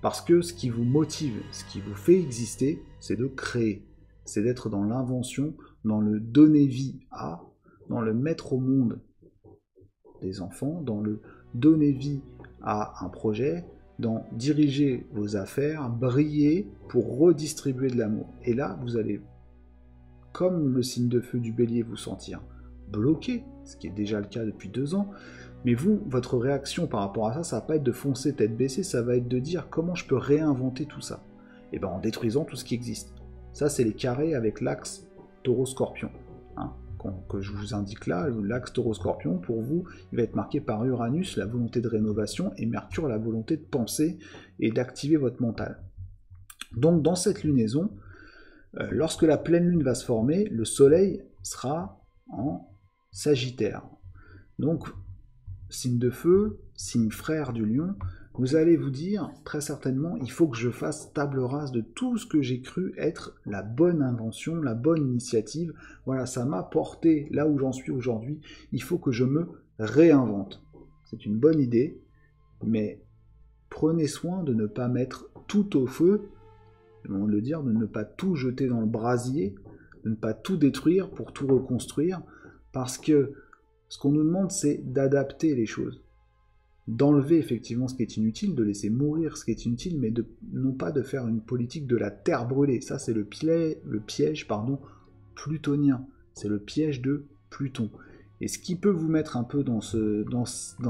Speaker 1: parce que ce qui vous motive, ce qui vous fait exister, c'est de créer. C'est d'être dans l'invention, dans le donner vie à, dans le mettre au monde des enfants, dans le donner vie à un projet, dans diriger vos affaires, briller pour redistribuer de l'amour. Et là, vous allez, comme le signe de feu du bélier, vous sentir bloqué, ce qui est déjà le cas depuis 2 ans, mais vous, votre réaction par rapport à ça, ça va pas être de foncer tête baissée, ça va être de dire comment je peux réinventer tout ça. Et bien en détruisant tout ce qui existe. Ça, c'est les carrés avec l'axe Taureau-Scorpion. Hein, que je vous indique là, l'axe Taureau-Scorpion, pour vous, il va être marqué par Uranus, la volonté de rénovation, et Mercure, la volonté de penser et d'activer votre mental. Donc dans cette lunaison, lorsque la pleine lune va se former, le soleil sera en Sagittaire. Donc, signe de feu, signe frère du lion, vous allez vous dire, très certainement, il faut que je fasse table rase de tout ce que j'ai cru être la bonne invention, la bonne initiative. Voilà, ça m'a porté là où j'en suis aujourd'hui. Il faut que je me réinvente. C'est une bonne idée, mais prenez soin de ne pas mettre tout au feu, on va le dire, de ne pas tout jeter dans le brasier, de ne pas tout détruire pour tout reconstruire, parce que ce qu'on nous demande, c'est d'adapter les choses. D'enlever effectivement ce qui est inutile, de laisser mourir ce qui est inutile, mais non pas de faire une politique de la terre brûlée. Ça, c'est le piège plutonien. C'est le piège de Pluton. Et ce qui peut vous mettre un peu dans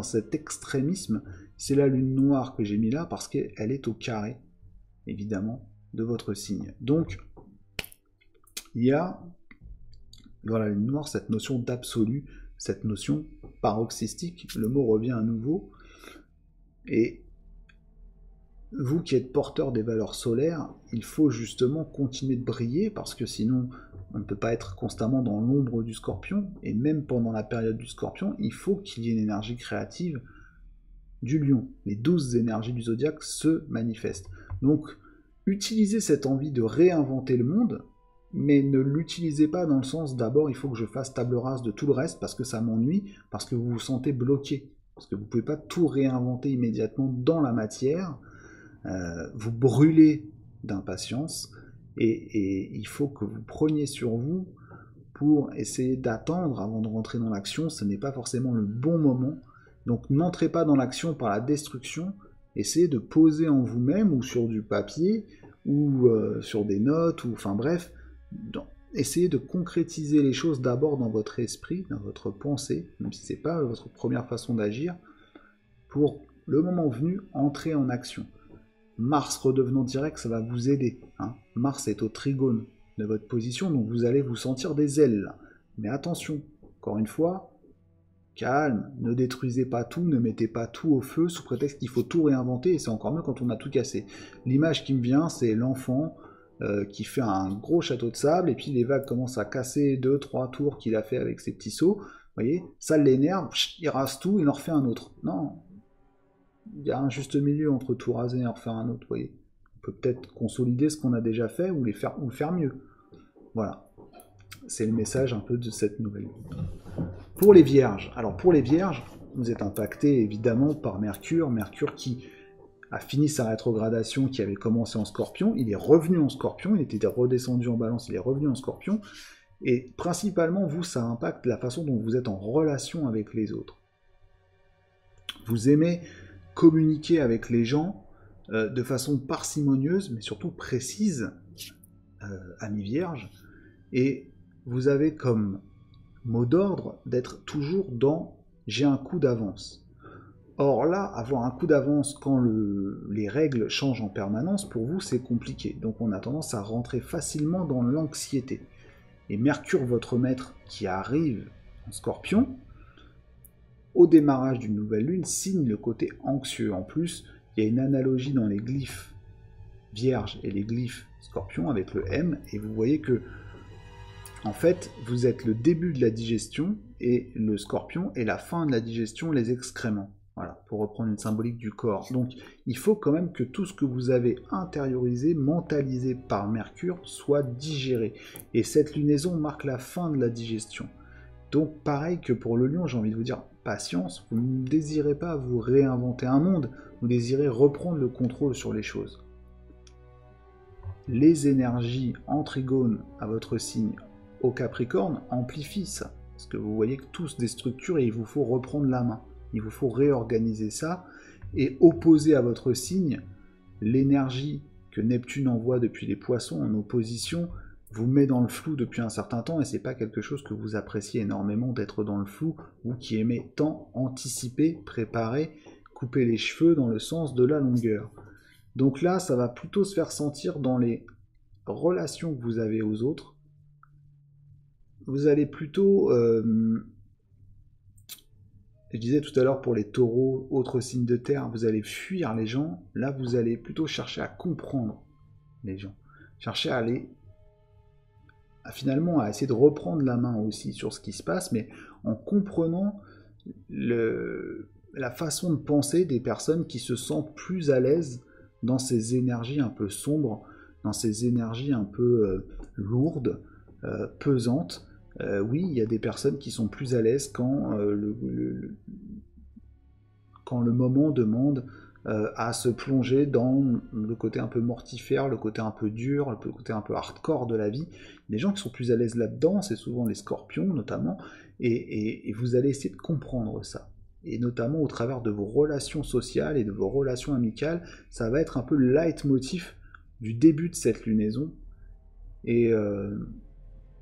Speaker 1: cet extrémisme, c'est la lune noire que j'ai mis là, parce qu'elle est au carré, évidemment, de votre signe. Donc, il y a dans la lune noire cette notion d'absolu, cette notion paroxystique, le mot revient à nouveau, et vous qui êtes porteur des valeurs solaires, il faut justement continuer de briller, parce que sinon on ne peut pas être constamment dans l'ombre du Scorpion, et même pendant la période du Scorpion, il faut qu'il y ait une énergie créative du lion. Les 12 énergies du zodiaque se manifestent. Donc, utilisez cette envie de réinventer le monde, mais ne l'utilisez pas dans le sens d'abord il faut que je fasse table rase de tout le reste parce que ça m'ennuie, parce que vous vous sentez bloqué, parce que vous ne pouvez pas tout réinventer immédiatement dans la matière, vous brûlez d'impatience, et il faut que vous preniez sur vous pour essayer d'attendre avant de rentrer dans l'action. Ce n'est pas forcément le bon moment, donc n'entrez pas dans l'action par la destruction, essayez de poser en vous-même ou sur du papier ou sur des notes, ou enfin bref, essayez de concrétiser les choses d'abord dans votre esprit, dans votre pensée, même si ce n'est pas votre première façon d'agir, pour le moment venu, entrer en action. Mars redevenant direct, ça va vous aider. Hein. Mars est au trigone de votre position, donc vous allez vous sentir des ailes. Là. Mais attention, encore une fois, calme, ne détruisez pas tout, ne mettez pas tout au feu sous prétexte qu'il faut tout réinventer, et c'est encore mieux quand on a tout cassé. L'image qui me vient, c'est l'enfant qui fait un gros château de sable, et puis les vagues commencent à casser 2-3 tours qu'il a fait avec ses petits seaux. Vous voyez, ça l'énerve, il rase tout, il en refait un autre. Non, il y a un juste milieu entre tout raser et en refaire un autre. Vous voyez, on peut peut-être consolider ce qu'on a déjà fait ou le faire mieux. Voilà, c'est le message un peu de cette nouvelle vie. Pour les vierges, alors pour les vierges, vous êtes impactés évidemment par Mercure qui a fini sa rétrogradation qui avait commencé en Scorpion, il est revenu en Scorpion, il était redescendu en Balance, il est revenu en Scorpion, et principalement, vous, ça impacte la façon dont vous êtes en relation avec les autres. Vous aimez communiquer avec les gens de façon parcimonieuse, mais surtout précise, amis vierges, et vous avez comme mot d'ordre d'être toujours dans « j'ai un coup d'avance ». Or là, avoir un coup d'avance quand les règles changent en permanence, pour vous, c'est compliqué. Donc on a tendance à rentrer facilement dans l'anxiété. Et Mercure, votre maître, qui arrive en Scorpion, au démarrage d'une nouvelle lune, signe le côté anxieux. En plus, il y a une analogie dans les glyphes Vierge et les glyphes Scorpion avec le M, et vous voyez que, en fait, vous êtes le début de la digestion, et le Scorpion est la fin de la digestion, les excréments. Voilà, pour reprendre une symbolique du corps. Donc, il faut quand même que tout ce que vous avez intériorisé, mentalisé par Mercure, soit digéré. Et cette lunaison marque la fin de la digestion. Donc, pareil que pour le lion, j'ai envie de vous dire, patience, vous ne désirez pas vous réinventer un monde, vous désirez reprendre le contrôle sur les choses. Les énergies en trigone à votre signe au Capricorne amplifient ça. Parce que vous voyez que tous des structures et il vous faut reprendre la main. Il vous faut réorganiser ça et opposer à votre signe l'énergie que Neptune envoie depuis les Poissons en opposition vous met dans le flou depuis un certain temps et c'est pas quelque chose que vous appréciez énormément d'être dans le flou, vous qui aimez tant anticiper, préparer, couper les cheveux dans le sens de la longueur. Donc là, ça va plutôt se faire sentir dans les relations que vous avez aux autres. Vous allez plutôt je disais tout à l'heure pour les taureaux, autres signes de terre, vous allez fuir les gens. Là, vous allez plutôt chercher à comprendre les gens. Chercher finalement à essayer de reprendre la main aussi sur ce qui se passe, mais en comprenant la façon de penser des personnes qui se sentent plus à l'aise dans ces énergies un peu sombres, dans ces énergies un peu lourdes, pesantes. Oui, il y a des personnes qui sont plus à l'aise quand le moment demande à se plonger dans le côté un peu mortifère, le côté un peu dur, le côté un peu hardcore de la vie. Les gens qui sont plus à l'aise là-dedans, c'est souvent les scorpions notamment, et vous allez essayer de comprendre ça. Et notamment au travers de vos relations sociales et de vos relations amicales, ça va être un peu le leitmotiv du début de cette lunaison. Et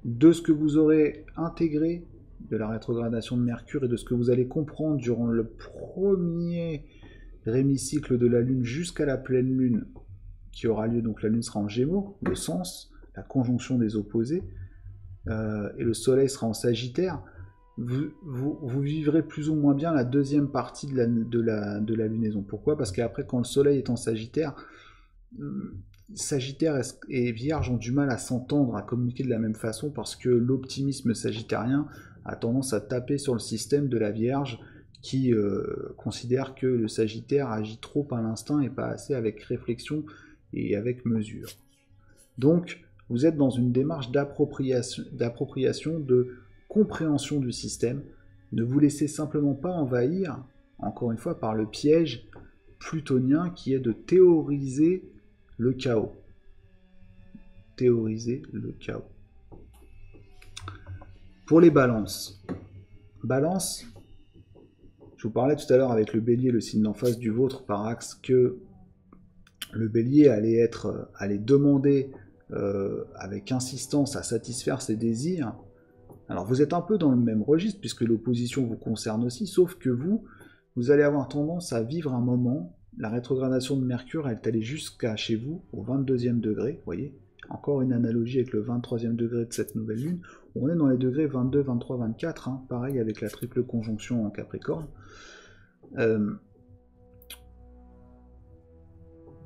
Speaker 1: de ce que vous aurez intégré de la rétrogradation de Mercure et de ce que vous allez comprendre durant le premier rémicycle de la Lune jusqu'à la pleine Lune qui aura lieu, donc la Lune sera en Gémeaux, le sens, la conjonction des opposés, et le Soleil sera en Sagittaire, vous vivrez plus ou moins bien la deuxième partie de la lunaison. Pourquoi? Parce qu'après, quand le Soleil est en Sagittaire, Sagittaire et Vierge ont du mal à s'entendre, à communiquer de la même façon parce que l'optimisme sagittérien a tendance à taper sur le système de la Vierge qui considère que le Sagittaire agit trop à l'instinct et pas assez avec réflexion et avec mesure. Donc, vous êtes dans une démarche d'appropriation, de compréhension du système. Ne vous laissez simplement pas envahir, encore une fois, par le piège plutonien qui est de théoriser le chaos. Théoriser le chaos. Pour les balances. Balance, je vous parlais tout à l'heure avec le bélier, le signe d'en face du vôtre par axe, que le bélier allait demander avec insistance à satisfaire ses désirs. Alors vous êtes un peu dans le même registre puisque l'opposition vous concerne aussi, sauf que vous allez avoir tendance à vivre un moment. La rétrogradation de Mercure, elle est allée jusqu'à chez vous, au 22e degré, vous voyez. Encore une analogie avec le 23e degré de cette nouvelle lune. On est dans les degrés 22, 23, 24, hein, pareil avec la triple conjonction en Capricorne.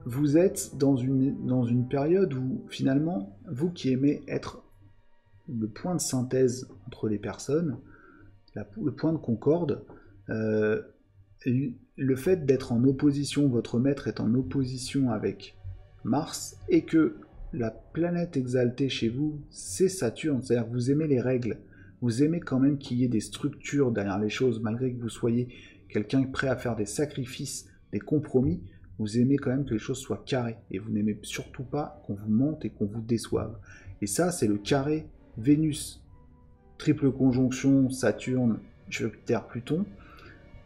Speaker 1: Vous êtes dans une période où, finalement, vous qui aimez être le point de synthèse entre les personnes, le point de concorde, le fait d'être en opposition, votre maître est en opposition avec Mars, et que la planète exaltée chez vous, c'est Saturne, c'est-à-dire que vous aimez les règles, vous aimez quand même qu'il y ait des structures derrière les choses, malgré que vous soyez quelqu'un prêt à faire des sacrifices, des compromis, vous aimez quand même que les choses soient carrées, et vous n'aimez surtout pas qu'on vous mente et qu'on vous déçoive. Et ça, c'est le carré Vénus, triple conjonction, Saturne, Jupiter, Pluton,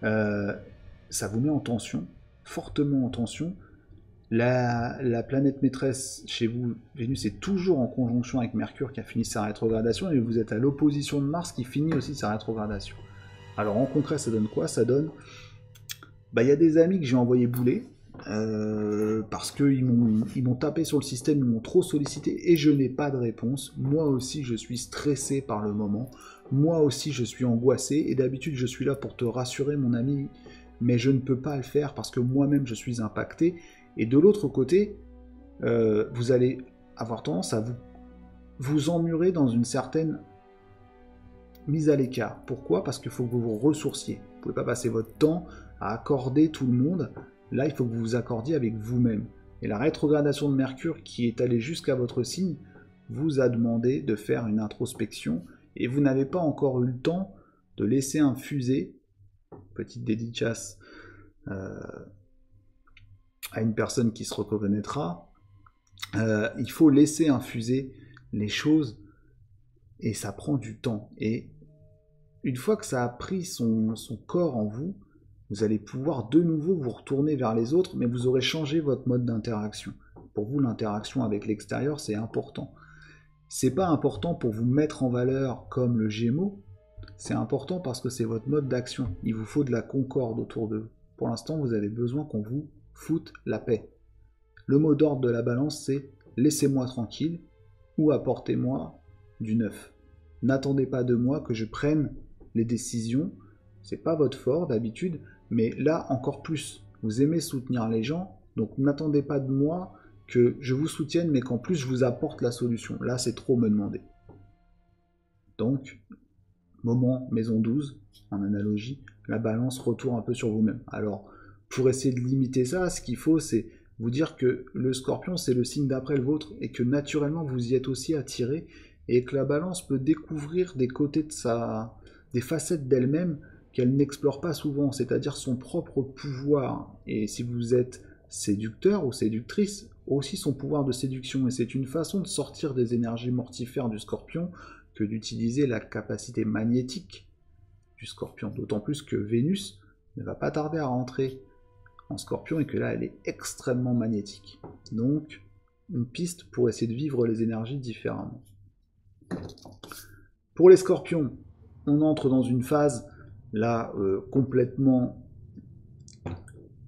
Speaker 1: ça vous met en tension, fortement en tension. La planète maîtresse chez vous, Vénus, est toujours en conjonction avec Mercure qui a fini sa rétrogradation, et vous êtes à l'opposition de Mars qui finit aussi sa rétrogradation. Alors en concret, ça donne quoi? Ça donne... y a des amis que j'ai envoyé bouler, parce qu'ils m'ont tapé sur le système, ils m'ont trop sollicité, et je n'ai pas de réponse. Moi aussi, je suis stressé par le moment. Moi aussi, je suis angoissé, et d'habitude, je suis là pour te rassurer, mon ami, mais je ne peux pas le faire parce que moi-même, je suis impacté. Et de l'autre côté, vous allez avoir tendance à vous emmurer dans une certaine mise à l'écart. Pourquoi? Parce qu'il faut que vous vous ressourciez. Vous ne pouvez pas passer votre temps à accorder tout le monde. Là, il faut que vous vous accordiez avec vous-même. Et la rétrogradation de Mercure qui est allée jusqu'à votre signe vous a demandé de faire une introspection et vous n'avez pas encore eu le temps de laisser infuser, petite dédicace à une personne qui se reconnaîtra, il faut laisser infuser les choses et ça prend du temps. Et une fois que ça a pris son corps en vous, vous allez pouvoir de nouveau vous retourner vers les autres, mais vous aurez changé votre mode d'interaction. Pour vous, l'interaction avec l'extérieur, c'est important. C'est pas important pour vous mettre en valeur comme le Gémeaux, c'est important parce que c'est votre mode d'action. Il vous faut de la concorde autour de vous. Pour l'instant, vous avez besoin qu'on vous foute la paix. Le mot d'ordre de la balance, c'est « laissez-moi tranquille » ou « apportez-moi du neuf ». N'attendez pas de moi que je prenne les décisions. C'est pas votre fort d'habitude, mais là encore plus. Vous aimez soutenir les gens, donc n'attendez pas de moi que je vous soutienne, mais qu'en plus je vous apporte la solution. Là, c'est trop me demander. Donc, moment maison 12, en analogie, la balance retourne un peu sur vous-même. Alors, pour essayer de limiter ça, ce qu'il faut, c'est vous dire que le Scorpion, c'est le signe d'après le vôtre, et que naturellement, vous y êtes aussi attiré, et que la balance peut découvrir des côtés de des facettes d'elle-même qu'elle n'explore pas souvent, c'est-à-dire son propre pouvoir. Et si vous êtes séducteur ou séductrice, aussi son pouvoir de séduction. Et c'est une façon de sortir des énergies mortifères du Scorpion que d'utiliser la capacité magnétique du Scorpion. D'autant plus que Vénus ne va pas tarder à rentrer en Scorpion et que là, elle est extrêmement magnétique. Donc, une piste pour essayer de vivre les énergies différemment. Pour les Scorpions, on entre dans une phase là complètement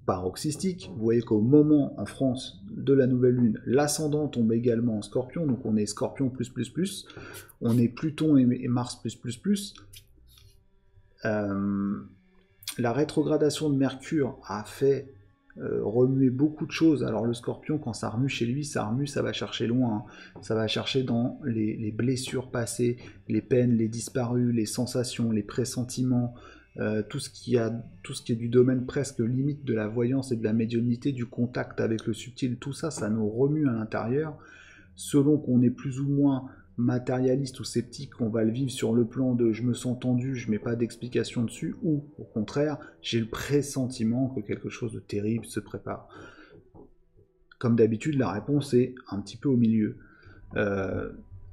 Speaker 1: paroxystique. Vous voyez qu'au moment en France de la nouvelle lune, l'ascendant tombe également en Scorpion, donc on est Scorpion +++, on est Pluton et Mars +++. La rétrogradation de Mercure a fait remuer beaucoup de choses. Alors le Scorpion, quand ça remue chez lui, ça remue, ça va chercher loin. Hein. Ça va chercher dans les blessures passées, les peines, les disparus, les sensations, les pressentiments, tout ce qui est du domaine presque limite de la voyance et de la médiumnité, du contact avec le subtil, tout ça, ça nous remue à l'intérieur. Selon qu'on est plus ou moins matérialiste ou sceptique, on va le vivre sur le plan de je me sens tendu, je mets pas d'explication dessus, ou au contraire, j'ai le pressentiment que quelque chose de terrible se prépare. Comme d'habitude, la réponse est un petit peu au milieu.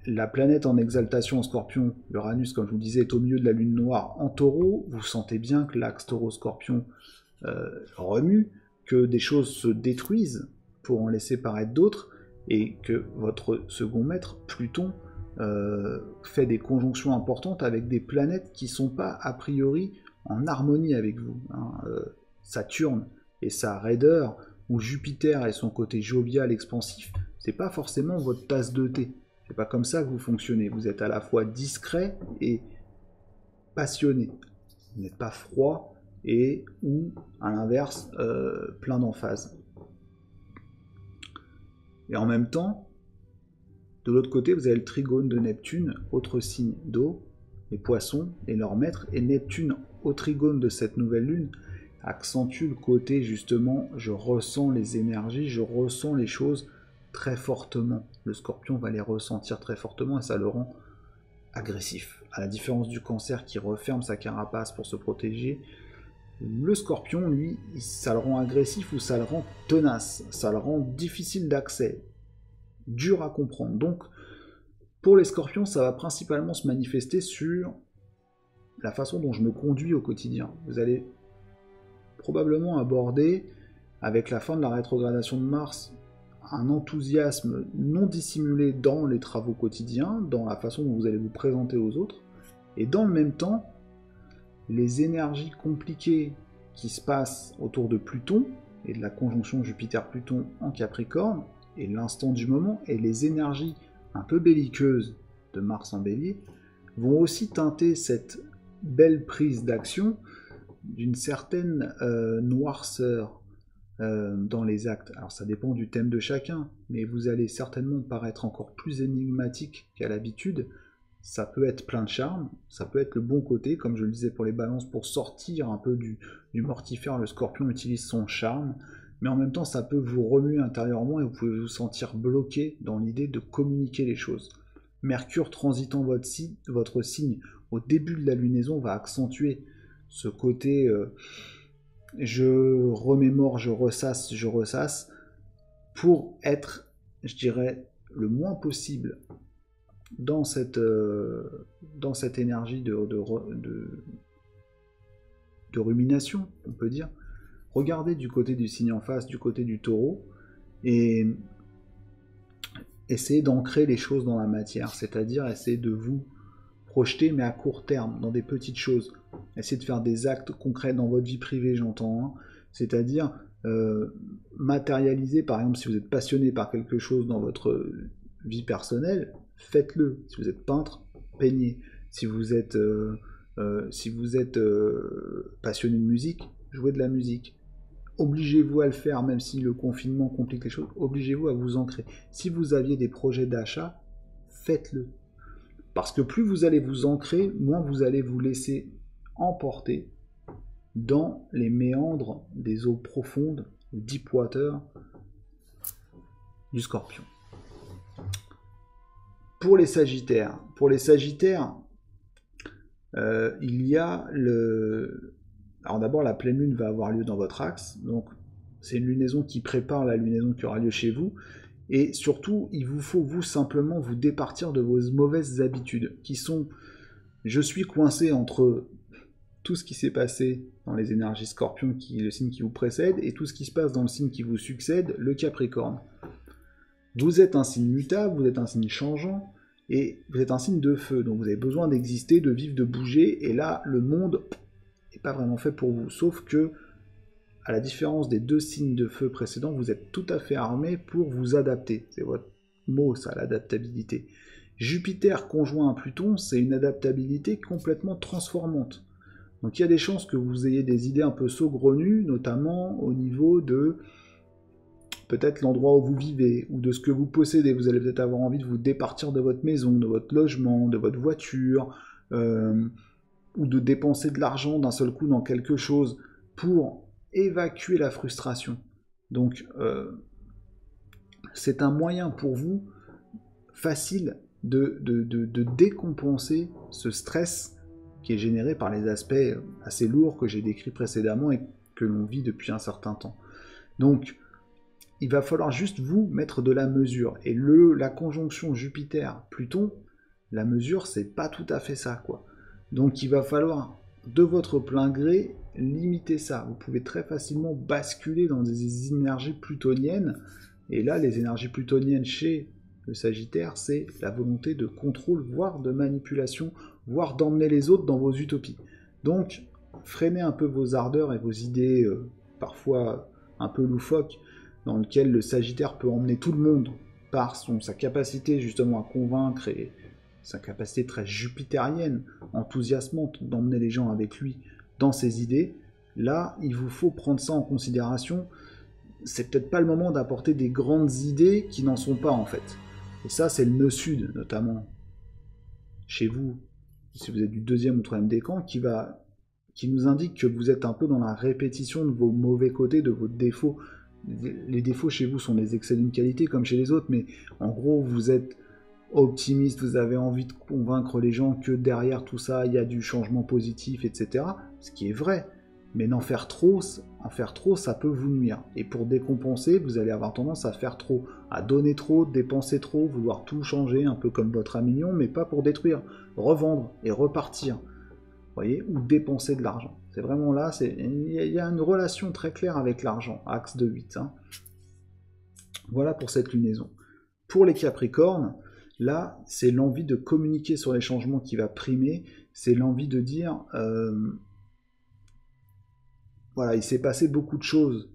Speaker 1: La planète en exaltation en Scorpion, Uranus, comme je vous disais, est au milieu de la lune noire en Taureau. Vous sentez bien que l'axe Taureau-Scorpion remue, que des choses se détruisent pour en laisser paraître d'autres, et que votre second maître, Pluton, fait des conjonctions importantes avec des planètes qui ne sont pas a priori en harmonie avec vous. Hein. Saturne et sa raideur, ou Jupiter et son côté jovial, expansif, c'est pas forcément votre tasse de thé. C'est pas comme ça que vous fonctionnez. Vous êtes à la fois discret et passionné. Vous n'êtes pas froid et ou, à l'inverse, plein d'emphase. Et en même temps, de l'autre côté, vous avez le trigone de Neptune, autre signe d'eau, les poissons et leur maître, et Neptune au trigone de cette nouvelle lune accentue le côté justement, je ressens les énergies, je ressens les choses très fortement. Le Scorpion va les ressentir très fortement et ça le rend agressif. À la différence du Cancer qui referme sa carapace pour se protéger, le Scorpion, lui, ça le rend agressif ou ça le rend tenace, ça le rend difficile d'accès, dur à comprendre. Donc, pour les Scorpions, ça va principalement se manifester sur la façon dont je me conduis au quotidien. Vous allez probablement aborder, avec la fin de la rétrogradation de Mars, un enthousiasme non dissimulé dans les travaux quotidiens, dans la façon dont vous allez vous présenter aux autres, et dans le même temps, les énergies compliquées qui se passent autour de Pluton, et de la conjonction Jupiter-Pluton en Capricorne, et l'instant du moment, et les énergies un peu belliqueuses de Mars en Bélier, vont aussi teinter cette belle prise d'action d'une certaine noirceur dans les actes. Alors ça dépend du thème de chacun, mais vous allez certainement paraître encore plus énigmatique qu'à l'habitude ça peut être plein de charme, ça peut être le bon côté, comme je le disais pour les balances, pour sortir un peu du mortifère, le scorpion utilise son charme, mais en même temps ça peut vous remuer intérieurement et vous pouvez vous sentir bloqué dans l'idée de communiquer les choses. Mercure transitant votre signe au début de la lunaison va accentuer ce côté je remémore, je ressasse, pour être, je dirais, le moins possible dans cette énergie de rumination, on peut dire. Regardez du côté du signe en face, du côté du taureau, et essayez d'ancrer les choses dans la matière, c'est-à-dire essayez de vous projeter, mais à court terme, dans des petites choses. Essayez de faire des actes concrets dans votre vie privée, j'entends, hein. C'est-à-dire matérialiser, par exemple, si vous êtes passionné par quelque chose dans votre vie personnelle, faites-le. Si vous êtes peintre, peignez. Si vous êtes passionné de musique, jouez de la musique. Obligez-vous à le faire, même si le confinement complique les choses, obligez-vous à vous ancrer. Si vous aviez des projets d'achat, faites-le. Parce que plus vous allez vous ancrer, moins vous allez vous laisser emporter dans les méandres des eaux profondes, le deep water du Scorpion. Pour les Sagittaires, il y a le... Alors d'abord, la pleine lune va avoir lieu dans votre axe, donc c'est une lunaison qui prépare la lunaison qui aura lieu chez vous, et surtout, il vous faut, vous, simplement vous départir de vos mauvaises habitudes, qui sont, je suis coincé entre tout ce qui s'est passé dans les énergies Scorpion, qui est le signe qui vous précède, et tout ce qui se passe dans le signe qui vous succède, le Capricorne. Vous êtes un signe mutable, vous êtes un signe changeant, et vous êtes un signe de feu, donc vous avez besoin d'exister, de vivre, de bouger, et là, le monde n'est pas vraiment fait pour vous, sauf que, à la différence des deux signes de feu précédents, vous êtes tout à fait armé pour vous adapter. C'est votre mot, ça, l'adaptabilité. Jupiter conjoint à Pluton, c'est une adaptabilité complètement transformante. Donc il y a des chances que vous ayez des idées un peu saugrenues, notamment au niveau de peut-être l'endroit où vous vivez, ou de ce que vous possédez. Vous allez peut-être avoir envie de vous départir de votre maison, de votre logement, de votre voiture, ou de dépenser de l'argent d'un seul coup dans quelque chose pour évacuer la frustration. Donc c'est un moyen pour vous facile de décompenser ce stress qui est généré par les aspects assez lourds que j'ai décrits précédemment et que l'on vit depuis un certain temps. Donc il va falloir juste vous mettre de la mesure. Et la conjonction Jupiter-Pluton, la mesure, c'est pas tout à fait ça, quoi. Donc il va falloir, de votre plein gré, limiter ça. Vous pouvez très facilement basculer dans des énergies plutoniennes. Et là, les énergies plutoniennes chez le Sagittaire, c'est la volonté de contrôle, voire de manipulation, voire d'emmener les autres dans vos utopies. Donc, freinez un peu vos ardeurs et vos idées parfois un peu loufoques, dans lesquelles le Sagittaire peut emmener tout le monde par sa capacité justement à convaincre et sa capacité très jupitérienne, enthousiasmante d'emmener les gens avec lui dans ses idées. Là, il vous faut prendre ça en considération. C'est peut-être pas le moment d'apporter des grandes idées qui n'en sont pas en fait. Et ça, c'est le nœud sud, notamment chez vous, si vous êtes du 2e ou 3e décan, qui nous indique que vous êtes un peu dans la répétition de vos mauvais côtés, de vos défauts. Les défauts chez vous sont des excès d'une qualité comme chez les autres, mais en gros, vous êtes optimiste, vous avez envie de convaincre les gens que derrière tout ça, il y a du changement positif, etc. Ce qui est vrai. Mais en faire trop, ça peut vous nuire. Et pour décompenser, vous allez avoir tendance à faire trop, à donner trop, dépenser trop, vouloir tout changer, un peu comme votre ami Lion, mais pas pour détruire, revendre et repartir. Vous voyez, ou dépenser de l'argent. C'est vraiment là, il y a une relation très claire avec l'argent, axe de 8. Hein. Voilà pour cette lunaison. Pour les Capricornes, là, c'est l'envie de communiquer sur les changements qui va primer, c'est l'envie de dire... Voilà, il s'est passé beaucoup de choses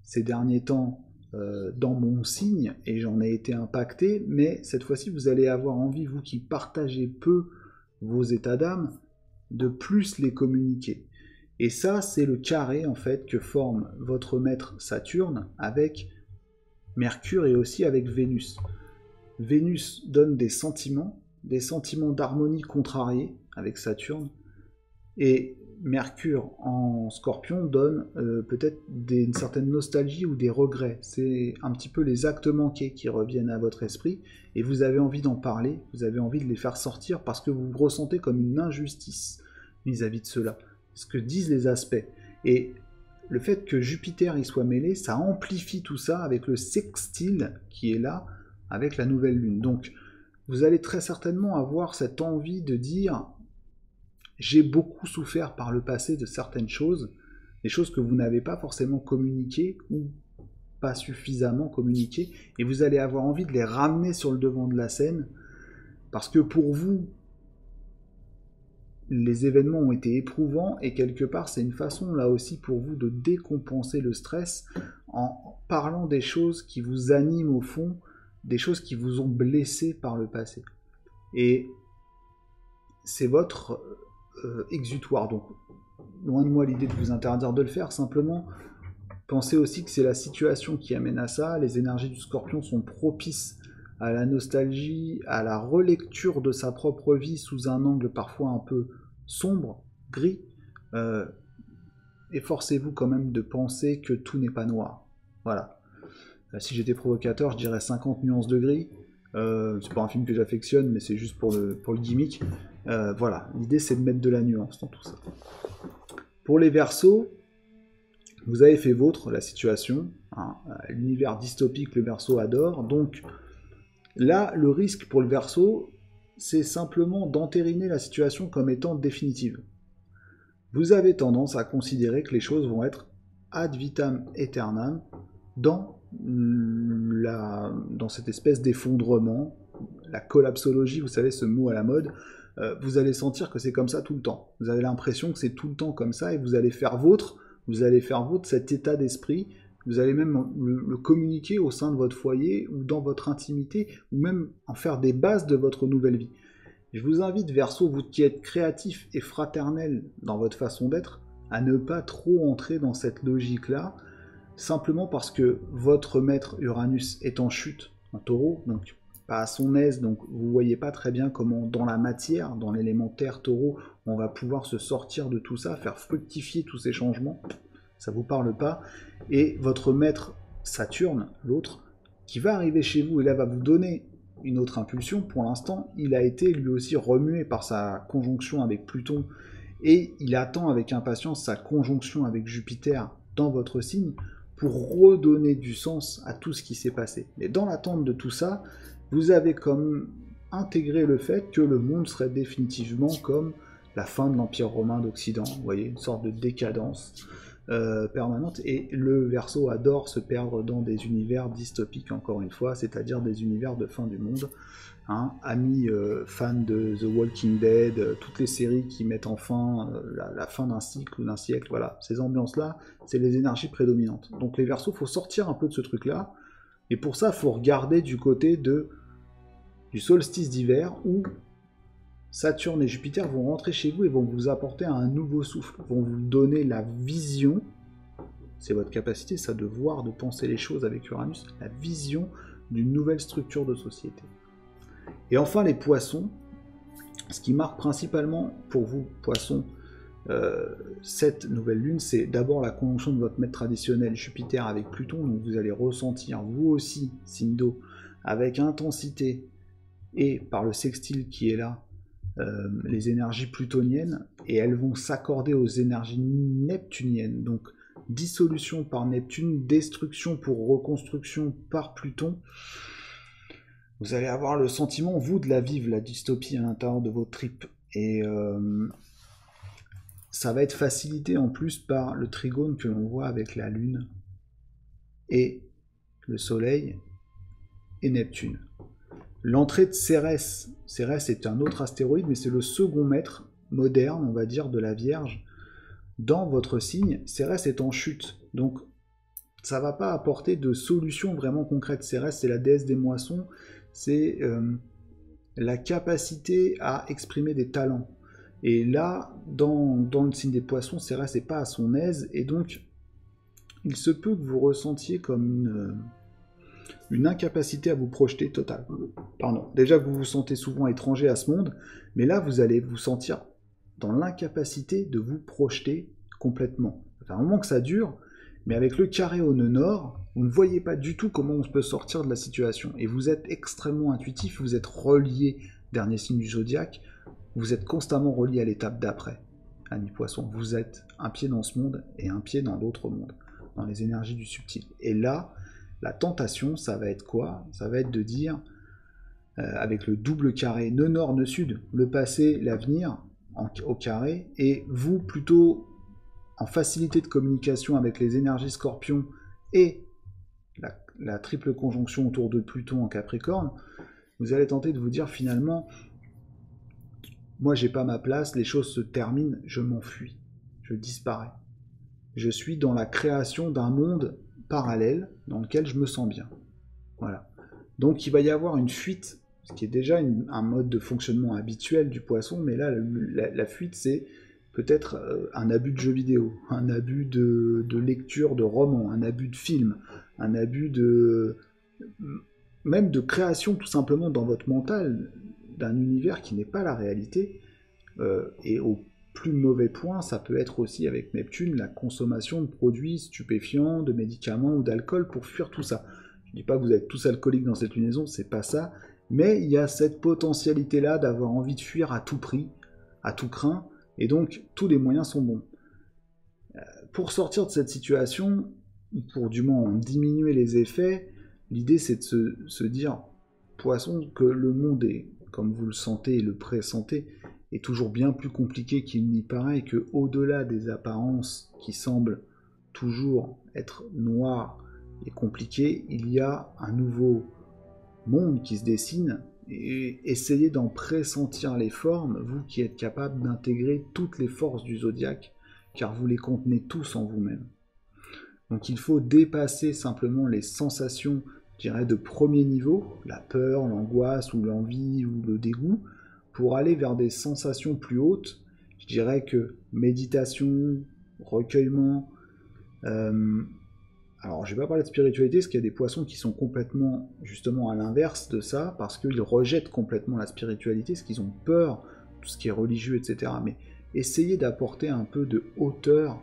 Speaker 1: ces derniers temps dans mon signe, et j'en ai été impacté, mais cette fois-ci, vous allez avoir envie, vous qui partagez peu vos états d'âme, de plus les communiquer. Et ça, c'est le carré, en fait, que forme votre maître Saturne avec Mercure et aussi avec Vénus. Vénus donne des sentiments, des sentiments d'harmonie contrariés avec Saturne, et Mercure en Scorpion donne peut-être une certaine nostalgie ou des regrets. C'est un petit peu les actes manqués qui reviennent à votre esprit, et vous avez envie d'en parler, vous avez envie de les faire sortir parce que vous vous ressentez comme une injustice vis-à-vis de cela, ce que disent les aspects. Et le fait que Jupiter y soit mêlé, ça amplifie tout ça avec le sextile qui est là, avec la nouvelle lune. Donc, vous allez très certainement avoir cette envie de dire « j'ai beaucoup souffert par le passé de certaines choses », des choses que vous n'avez pas forcément communiquées ou pas suffisamment communiquées, et vous allez avoir envie de les ramener sur le devant de la scène, parce que pour vous, les événements ont été éprouvants, et quelque part, c'est une façon là aussi pour vous de décompenser le stress en parlant des choses qui vous animent au fond, des choses qui vous ont blessé par le passé. Et c'est votre exutoire. Donc, loin de moi l'idée de vous interdire de le faire, simplement, pensez aussi que c'est la situation qui amène à ça. Les énergies du Scorpion sont propices à la nostalgie, à la relecture de sa propre vie sous un angle parfois un peu sombre, gris. Efforcez-vous quand même de penser que tout n'est pas noir. Voilà. Si j'étais provocateur, je dirais 50 nuances de gris. C'est pas un film que j'affectionne, mais c'est juste pour le gimmick. Voilà, l'idée c'est de mettre de la nuance dans tout ça. Pour les Verseaux, vous avez fait vôtre la situation, hein, l'univers dystopique, le Verseau adore, donc là, le risque pour le Verseau, c'est simplement d'entériner la situation comme étant définitive. Vous avez tendance à considérer que les choses vont être ad vitam aeternam dans cette espèce d'effondrement, la collapsologie, vous savez, ce mot à la mode. Vous allez sentir que c'est comme ça tout le temps. Vous avez l'impression que c'est tout le temps comme ça, et vous allez faire vôtre cet état d'esprit. Vous allez même le communiquer au sein de votre foyer ou dans votre intimité, ou même en faire des bases de votre nouvelle vie. Je vous invite, Verseau, vous qui êtes créatif et fraternel dans votre façon d'être, à ne pas trop entrer dans cette logique-là, simplement parce que votre maître Uranus est en chute, en Taureau, donc pas à son aise, donc vous voyez pas très bien comment dans la matière, dans l'élémentaire Taureau, on va pouvoir se sortir de tout ça, faire fructifier tous ces changements. Ça vous parle pas, et votre maître Saturne, l'autre, qui va arriver chez vous et là va vous donner une autre impulsion. Pour l'instant, il a été lui aussi remué par sa conjonction avec Pluton, et il attend avec impatience sa conjonction avec Jupiter dans votre signe pour redonner du sens à tout ce qui s'est passé. Mais dans l'attente de tout ça, vous avez comme intégré le fait que le monde serait définitivement comme la fin de l'Empire romain d'Occident, vous voyez, une sorte de décadence permanente, et le Verseau adore se perdre dans des univers dystopiques, encore une fois, c'est-à-dire des univers de fin du monde. Hein, amis fans de The Walking Dead, toutes les séries qui mettent enfin la fin d'un cycle ou d'un siècle, voilà, ces ambiances-là, c'est les énergies prédominantes. Donc les Verseaux, il faut sortir un peu de ce truc-là, et pour ça, il faut regarder du côté du solstice d'hiver, où Saturne et Jupiter vont rentrer chez vous et vont vous apporter un nouveau souffle, vont vous donner la vision, c'est votre capacité, ça, de voir, de penser les choses avec Uranus, la vision d'une nouvelle structure de société. Et enfin, les Poissons, ce qui marque principalement pour vous, Poissons, cette nouvelle lune, c'est d'abord la conjonction de votre maître traditionnel Jupiter avec Pluton, donc vous allez ressentir, vous aussi, signe d'eau, avec intensité, et par le sextile qui est là, les énergies plutoniennes, et elles vont s'accorder aux énergies neptuniennes, donc dissolution par Neptune, destruction pour reconstruction par Pluton. Vous allez avoir le sentiment, vous, de la vivre, la dystopie à l'intérieur de vos tripes, et ça va être facilité en plus par le trigone que l'on voit avec la Lune et le Soleil et Neptune. L'entrée de Cérès est un autre astéroïde, mais c'est le second maître moderne, on va dire, de la Vierge. Dans votre signe, Cérès est en chute, donc ça ne va pas apporter de solution vraiment concrète. Cérès, c'est la déesse des moissons, c'est la capacité à exprimer des talents. Et là, dans le signe des Poissons, Cérès n'est pas à son aise, et donc il se peut que vous ressentiez comme une incapacité à vous projeter totale. Pardon. Déjà que vous vous sentez souvent étranger à ce monde, mais là, vous allez vous sentir dans l'incapacité de vous projeter complètement. Ça fait un moment que ça dure, mais avec le carré au nœud nord, vous ne voyez pas du tout comment on peut sortir de la situation. Et vous êtes extrêmement intuitif, vous êtes relié, dernier signe du zodiaque, vous êtes constamment relié à l'étape d'après. Ami Poisson, vous êtes un pied dans ce monde et un pied dans l'autre monde, dans les énergies du subtil. Et là, la tentation, ça va être quoi? Ça va être de dire, avec le double carré, nœud nord, nœud sud, le passé, l'avenir, au carré, et vous plutôt en facilité de communication avec les énergies scorpions et la triple conjonction autour de Pluton en Capricorne, vous allez tenter de vous dire finalement, moi j'ai pas ma place, les choses se terminent, je m'enfuis, je disparais. Je suis dans la création d'un monde parallèle dans lequel je me sens bien. Voilà. Donc il va y avoir une fuite, ce qui est déjà un mode de fonctionnement habituel du poisson, mais là la fuite c'est peut-être un abus de jeux vidéo, un abus de lecture de romans, un abus de films, un abus même de création tout simplement dans votre mental d'un univers qui n'est pas la réalité, et au plus mauvais point, ça peut être aussi avec Neptune la consommation de produits stupéfiants, de médicaments ou d'alcool pour fuir tout ça. Je ne dis pas que vous êtes tous alcooliques dans cette lunaison, c'est pas ça, mais il y a cette potentialité-là d'avoir envie de fuir à tout prix, à tout craint, et donc tous les moyens sont bons. Pour sortir de cette situation, pour du moins en diminuer les effets, l'idée c'est de se dire, Poisson, que le monde est, comme vous le sentez et le pressentez, est toujours bien plus compliqué qu'il n'y paraît, que au-delà des apparences qui semblent toujours être noires et compliquées, il y a un nouveau monde qui se dessine, et essayez d'en pressentir les formes, vous qui êtes capable d'intégrer toutes les forces du zodiaque, car vous les contenez tous en vous-même. Donc il faut dépasser simplement les sensations, je dirais, de premier niveau, la peur, l'angoisse ou l'envie ou le dégoût, pour aller vers des sensations plus hautes. Je dirais que méditation, recueillement, alors je ne vais pas parler de spiritualité, parce qu'il y a des poissons qui sont complètement justement à l'inverse de ça, parce qu'ils rejettent complètement la spiritualité, parce qu'ils ont peur, tout ce qui est religieux, etc. Mais essayez d'apporter un peu de hauteur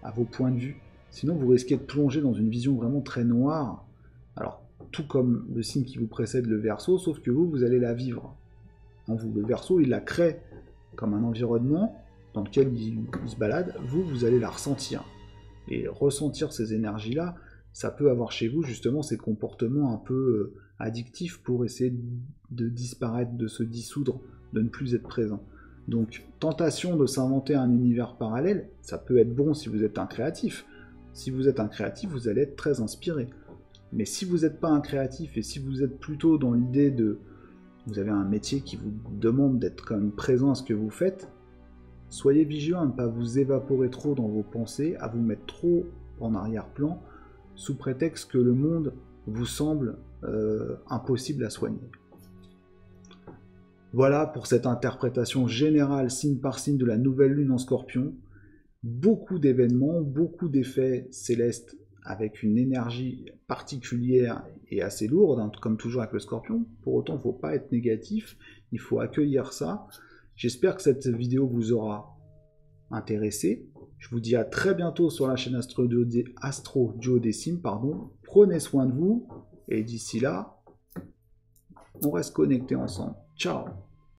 Speaker 1: à vos points de vue, sinon vous risquez de plonger dans une vision vraiment très noire. Alors, tout comme le signe qui vous précède, le Verseau, sauf que vous allez la vivre en vous. Le Verseau, il la crée comme un environnement dans lequel il se balade, vous allez la ressentir. Et ressentir ces énergies-là, ça peut avoir chez vous justement ces comportements un peu addictifs pour essayer de disparaître, de se dissoudre, de ne plus être présent. Donc, tentation de s'inventer un univers parallèle, ça peut être bon si vous êtes un créatif. Si vous êtes un créatif, vous allez être très inspiré. Mais si vous n'êtes pas un créatif et si vous êtes plutôt dans l'idée de... Vous avez un métier qui vous demande d'être quand même présent à ce que vous faites, soyez vigilant à ne pas vous évaporer trop dans vos pensées, à vous mettre trop en arrière-plan, sous prétexte que le monde vous semble impossible à soigner. Voilà pour cette interprétation générale, signe par signe, de la nouvelle lune en Scorpion. Beaucoup d'événements, beaucoup d'effets célestes avec une énergie particulière et assez lourde, hein, comme toujours avec le Scorpion. Pour autant, il ne faut pas être négatif, il faut accueillir ça. J'espère que cette vidéo vous aura intéressé. Je vous dis à très bientôt sur la chaîne Astro Duodécime. Prenez soin de vous, et d'ici là, on reste connectés ensemble. Ciao!